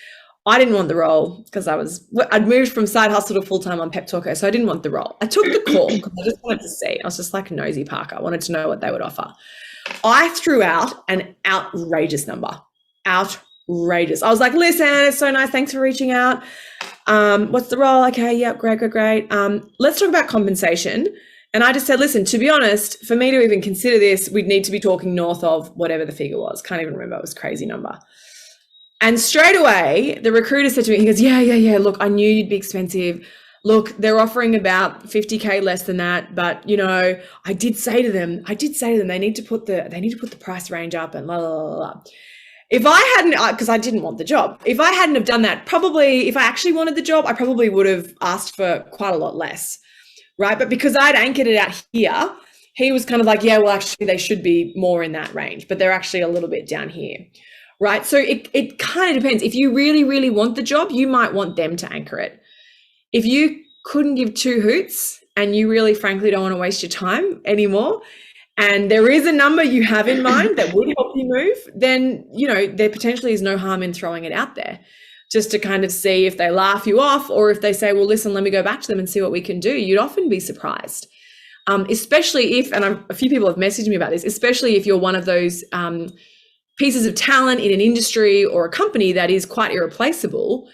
I didn't want the role because I'd moved from side hustle to full-time on Peptalkher, so I didn't want the role. I took the call because I just wanted to see. I was just like nosy Parker. I wanted to know what they would offer. I threw out an outrageous number. Outrageous. I was like, listen, it's so nice. Thanks for reaching out. What's the role? Okay, yep, great. Let's talk about compensation. And I just said, listen, to be honest, for me to even consider this, we'd need to be talking north of whatever the figure was. Can't even remember. It was a crazy number. And straight away, the recruiter said to me, he goes, yeah, look, I knew you'd be expensive. look, they're offering about 50K less than that, but you know, I did say to them they need to put the price range up and la la la la. If I hadn't, because I didn't want the job, if I hadn't have done that, probably if I actually wanted the job, I probably would have asked for quite a lot less, right? But because I'd anchored it out here, he was kind of like, yeah, well, actually they should be more in that range, but they're actually a little bit down here, right? So it kind of depends. If you really, really want the job, you might want them to anchor it. If you couldn't give two hoots and you really, frankly, don't want to waste your time anymore, and there is a number you have in mind that would help you move, then, you know, there potentially is no harm in throwing it out there just to kind of see if they laugh you off, or if they say, well, listen, let me go back to them and see what we can do. You'd often be surprised, especially if, and a few people have messaged me about this, especially if you're one of those pieces of talent in an industry or a company that is quite irreplaceable.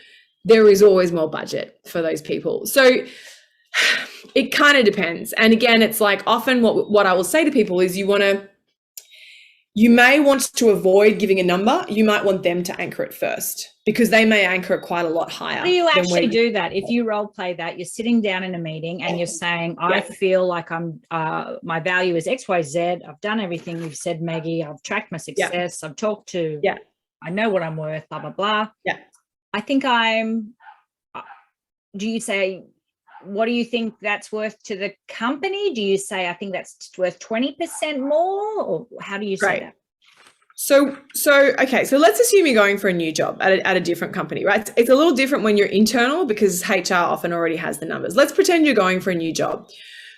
There is always more budget for those people. So it kind of depends. And again, it's like often what I will say to people is you may want to avoid giving a number. You might want them to anchor it first, because they may anchor it quite a lot higher. How do you actually do that? If you role play that, you're sitting down in a meeting and you're saying, I feel like my value is X, Y, Z. I've done everything you've said, Meggie. I've tracked my success. I've talked to, I know what I'm worth, blah, blah, blah. Yeah. I think do you say, what do you think that's worth to the company? Do you say, I think that's worth 20% more? Or how do you say that? So okay, so let's assume you're going for a new job at a different company, right? It's a little different when you're internal because HR often already has the numbers. Let's pretend you're going for a new job.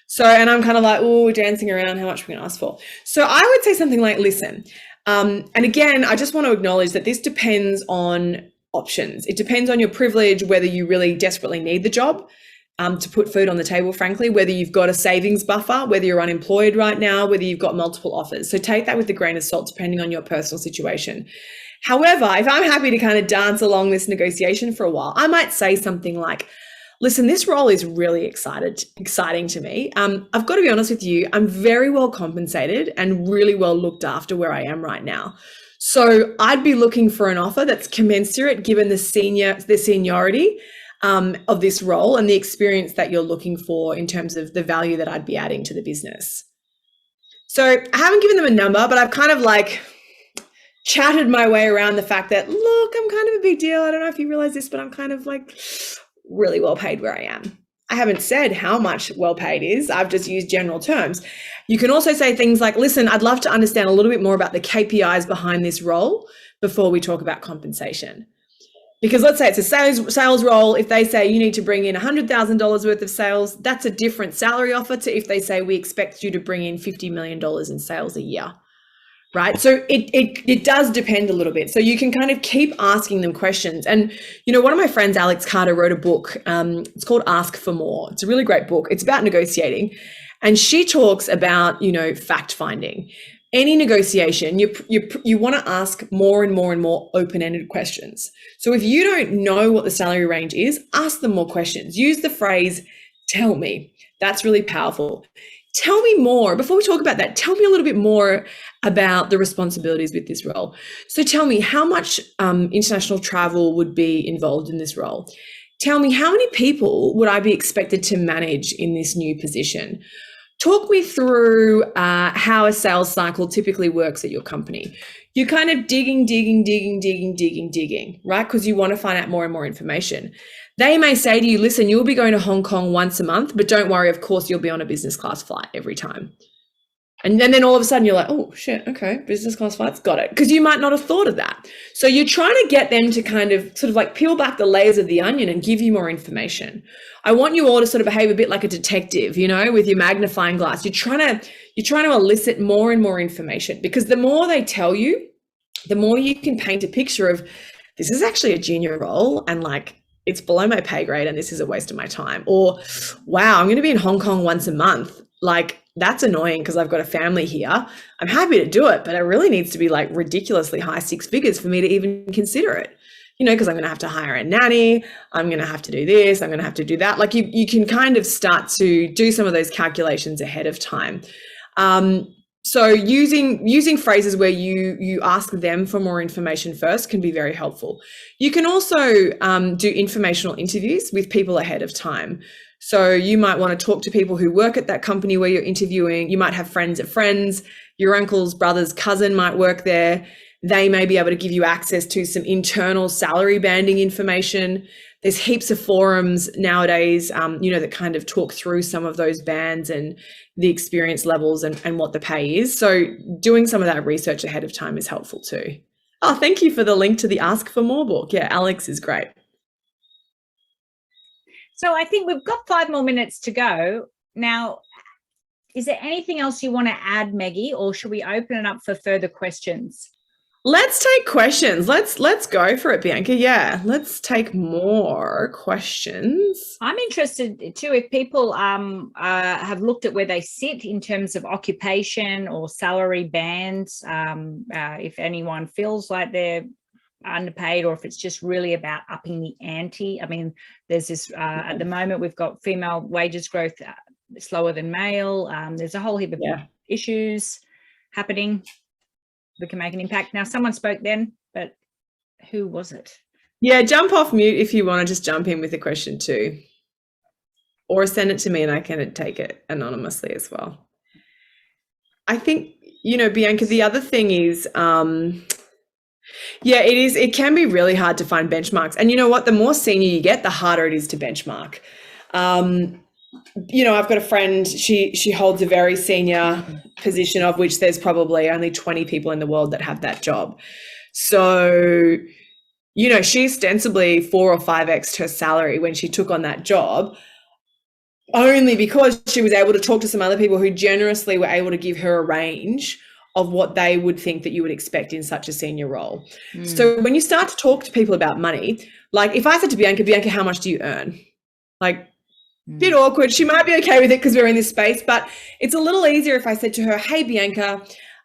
So, and I'm kind of like, oh, dancing around, how much are we going to ask for? So I would say something like, listen, and again, I just want to acknowledge that this depends on options. It depends on your privilege, whether you really desperately need the job. To put food on the table, frankly, whether you've got a savings buffer, whether you're unemployed right now, whether you've got multiple offers. So take that with a grain of salt, depending on your personal situation. However, if I'm happy to kind of dance along this negotiation for a while, I might say something like, listen, this role is really exciting to me. I've got to be honest with you, I'm very well compensated and really well looked after where I am right now. So I'd be looking for an offer that's commensurate given the seniority of this role and the experience that you're looking for in terms of the value that I'd be adding to the business. So I haven't given them a number, but I've kind of like chatted my way around the fact that, look, I'm kind of a big deal. I don't know if you realize this, but I'm kind of like really well paid where I am. I haven't said how much well paid is. I've just used general terms. You can also say things like, listen, I'd love to understand a little bit more about the KPIs behind this role before we talk about compensation. Because let's say it's a sales role. If they say you need to bring in $100,000 worth of sales, that's a different salary offer to if they say we expect you to bring in $50 million in sales a year, right? So it does depend a little bit. So you can kind of keep asking them questions. And, you know, one of my friends, Alex Carter, wrote a book. It's called Ask for More. It's a really great book. It's about negotiating. And she talks about, you know, fact finding. Any negotiation, you want to ask more and more and more open-ended questions. So if you don't know what the salary range is, ask them more questions. Use the phrase, tell me. That's really powerful. Tell me more. Before we talk about that, tell me a little bit more about the responsibilities with this role. So tell me how much international travel would be involved in this role. Tell me how many people would I be expected to manage in this new position. Talk me through how a sales cycle typically works at your company. You're kind of digging, right? Because you want to find out more and more information. They may say to you, listen, you'll be going to Hong Kong once a month, but don't worry, of course, you'll be on a business class flight every time. And then all of a sudden you're like, oh shit, okay, business class flights, got it. Because you might not have thought of that. So you're trying to get them to kind of sort of like peel back the layers of the onion and give you more information. I want you all to sort of behave a bit like a detective, you know, with your magnifying glass. You're trying to elicit more and more information, because the more they tell you, the more you can paint a picture of this is actually a junior role and like it's below my pay grade and this is a waste of my time. Or, wow, I'm going to be in Hong Kong once a month. Like, that's annoying because I've got a family here. I'm happy to do it, but it really needs to be like ridiculously high six figures for me to even consider it. You know, because I'm going to have to hire a nanny. I'm going to have to do this. I'm going to have to do that. Like you can kind of start to do some of those calculations ahead of time. So using phrases where you ask them for more information first can be very helpful. You can also do informational interviews with people ahead of time. So you might want to talk to people who work at that company where you're interviewing. You might have friends of friends, your uncle's brother's cousin might work there. They may be able to give you access to some internal salary banding information. There's heaps of forums nowadays, that kind of talk through some of those bands and the experience levels and what the pay is. So doing some of that research ahead of time is helpful too. Oh, thank you for the link to the Ask for More book. Yeah, Alex is great. So I think we've got 5 more minutes to go. Now, is there anything else you want to add, Meggie, or should we open it up for further questions? Let's take questions. Let's go for it, Bianca. Yeah, let's take more questions. I'm interested too if people have looked at where they sit in terms of occupation or salary bands, if anyone feels like they're underpaid or if it's just really about upping the ante. I mean, there's this, at the moment, we've got female wages growth slower than male. There's a whole heap of issues happening. We can make an impact. Now, someone spoke then, but who was it? Yeah, jump off mute if you want to just jump in with a question too. Or send it to me and I can take it anonymously as well. I think, Bianca, the other thing is, it can be really hard to find benchmarks. And you know what? The more senior you get, the harder it is to benchmark. I've got a friend, she holds a very senior position of which there's probably only 20 people in the world that have that job. So, she ostensibly 4 or 5x'd her salary when she took on that job, only because she was able to talk to some other people who generously were able to give her a range of what they would think that you would expect in such a senior role. So when you start to talk to people about money, like if I said to Bianca, how much do you earn? Like, bit awkward. She might be okay with it because we're in this space, but it's a little easier if I said to her, hey, Bianca,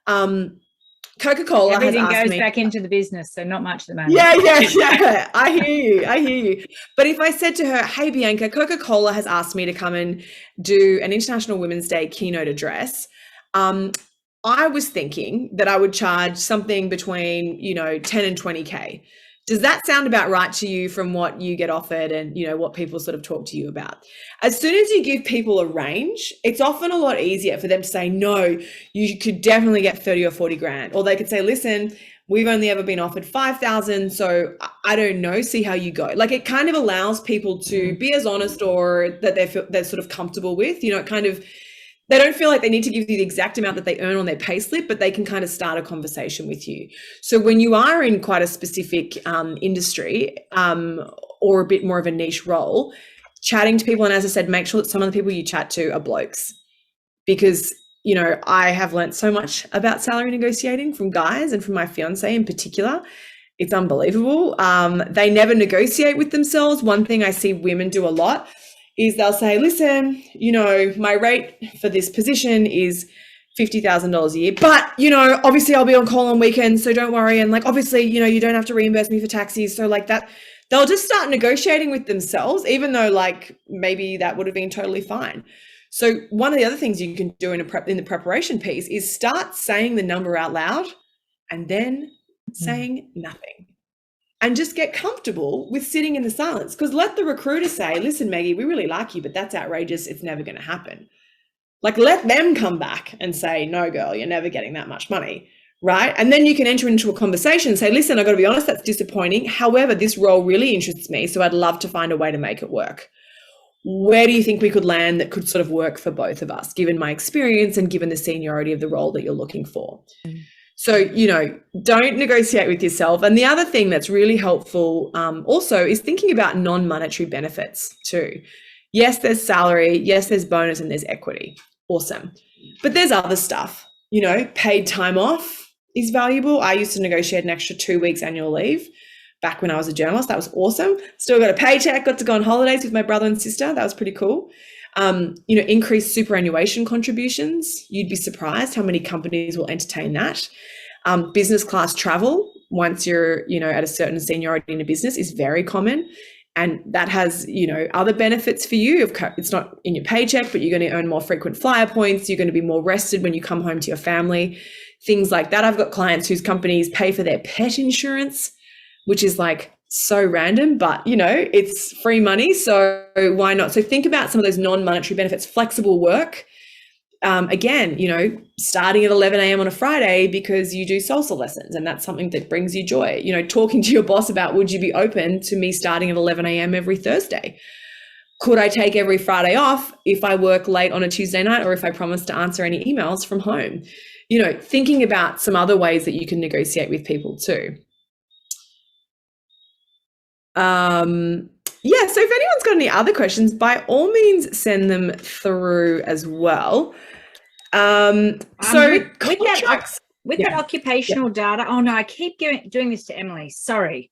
Coca-Cola Everything has asked goes me. back into the business, so not much at the moment. Yeah. I hear you. But if I said to her, hey, Bianca, Coca-Cola has asked me to come and do an International Women's Day keynote address, I was thinking that I would charge something between, 10 and 20K. Does that sound about right to you from what you get offered and, what people sort of talk to you about? As soon as you give people a range, it's often a lot easier for them to say, no, you could definitely get 30 or 40 grand. Or they could say, listen, we've only ever been offered 5,000. So I don't know, see how you go. Like it kind of allows people to be as honest or that they're sort of comfortable with, they don't feel like they need to give you the exact amount that they earn on their payslip, but they can kind of start a conversation with you. So when you are in quite a specific industry or a bit more of a niche role, chatting to people, and as I said, make sure that some of the people you chat to are blokes, because I have learned so much about salary negotiating from guys and from my fiance in particular. It's unbelievable. They never negotiate with themselves. One thing I see women do a lot is they'll say, listen, my rate for this position is $50,000 a year, but, obviously I'll be on call on weekends, so don't worry. And like, obviously, you don't have to reimburse me for taxis. So like that, they'll just start negotiating with themselves, even though like maybe that would have been totally fine. So one of the other things you can do in the preparation piece is start saying the number out loud and then saying nothing. And just get comfortable with sitting in the silence, because let the recruiter say, listen, Meggie, we really like you, but that's outrageous. It's never going to happen. Like let them come back and say, no, girl, you're never getting that much money, right? And then you can enter into a conversation and say, listen, I've got to be honest, that's disappointing. However, this role really interests me, so I'd love to find a way to make it work. Where do you think we could land that could sort of work for both of us, given my experience and given the seniority of the role that you're looking for? So, don't negotiate with yourself. And the other thing that's really helpful also is thinking about non-monetary benefits too. Yes, there's salary. Yes, there's bonus and there's equity. Awesome. But there's other stuff, paid time off is valuable. I used to negotiate an extra 2 weeks annual leave back when I was a journalist. That was awesome. Still got a paycheck, got to go on holidays with my brother and sister. That was pretty cool. Increased superannuation contributions. You'd be surprised how many companies will entertain that. Business class travel, once you're, at a certain seniority in a business, is very common. And that has, other benefits for you. It's not in your paycheck, but you're going to earn more frequent flyer points. You're going to be more rested when you come home to your family, things like that. I've got clients whose companies pay for their pet insurance, which is like so random, but it's free money. So why not? So think about some of those non-monetary benefits, flexible work. Again, starting at 11 a.m. on a Friday because you do salsa lessons and that's something that brings you joy. Talking to your boss about, would you be open to me starting at 11 a.m. every Thursday? Could I take every Friday off if I work late on a Tuesday night or if I promise to answer any emails from home? Thinking about some other ways that you can negotiate with people too. Yeah, so if anyone's got any other questions, by all means, send them through as well. With that occupational data, oh no, I keep doing this to Emily. Sorry.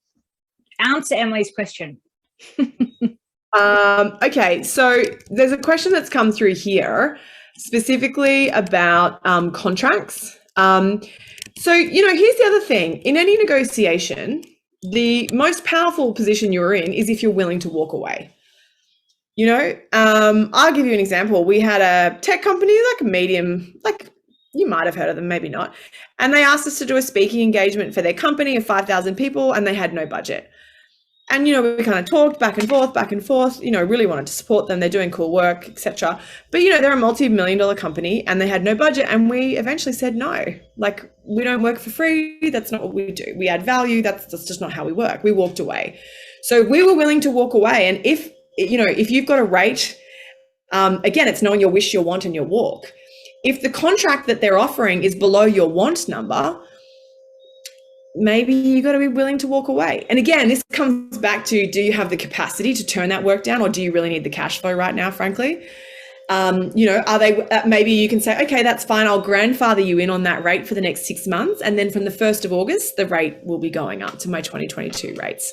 Answer Emily's question. Okay, so there's a question that's come through here specifically about contracts. So, here's the other thing. In any negotiation, the most powerful position you're in is if you're willing to walk away. I'll give you an example. We had a tech company, like a medium, like you might have heard of them, maybe not. And they asked us to do a speaking engagement for their company of 5,000 people and they had no budget. And, we kind of talked back and forth, really wanted to support them. They're doing cool work, etc. But, they're a multi-million-dollar company and they had no budget. And we eventually said, no, like we don't work for free. That's not what we do. We add value. That's just not how we work. We walked away. So we were willing to walk away. And if you've got a rate, again, it's knowing your wish, your want, and your walk. If the contract that they're offering is below your want number, maybe you got to be willing to walk away. And again, this comes back to, do you have the capacity to turn that work down, or do you really need the cash flow right now, frankly? Are they, maybe you can say, okay, that's fine. I'll grandfather you in on that rate for the next 6 months. And then from the 1st of August, the rate will be going up to my 2022 rates.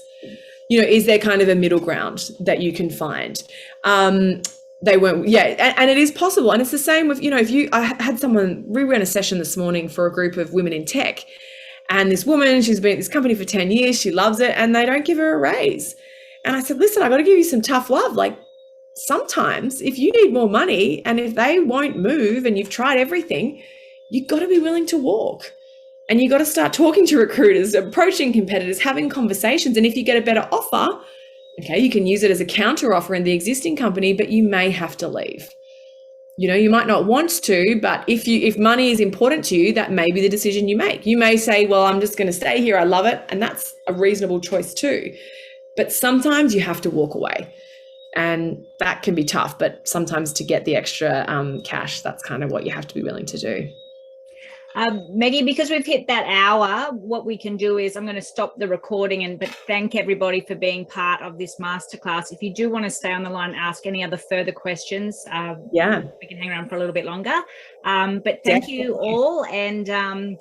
Is there kind of a middle ground that you can find? They weren't, and it is possible. And it's the same with, I had someone, we ran a session this morning for a group of women in tech. And this woman, she's been at this company for 10 years, she loves it, and they don't give her a raise. And I said, listen, I got to give you some tough love. Like sometimes if you need more money and if they won't move and you've tried everything, you've got to be willing to walk. And you got to start talking to recruiters, approaching competitors, having conversations. And if you get a better offer, okay, you can use it as a counter offer in the existing company, but you may have to leave. You might not want to, but if money is important to you, that may be the decision you make. You may say, well, I'm just going to stay here. I love it. And that's a reasonable choice too. But sometimes you have to walk away and that can be tough. But sometimes to get the extra cash, that's kind of what you have to be willing to do. Meggie, because we've hit that hour, what we can do is I'm going to stop the recording but thank everybody for being part of this masterclass. If you do want to stay on the line and ask any other further questions, we can hang around for a little bit longer. But thank you all, and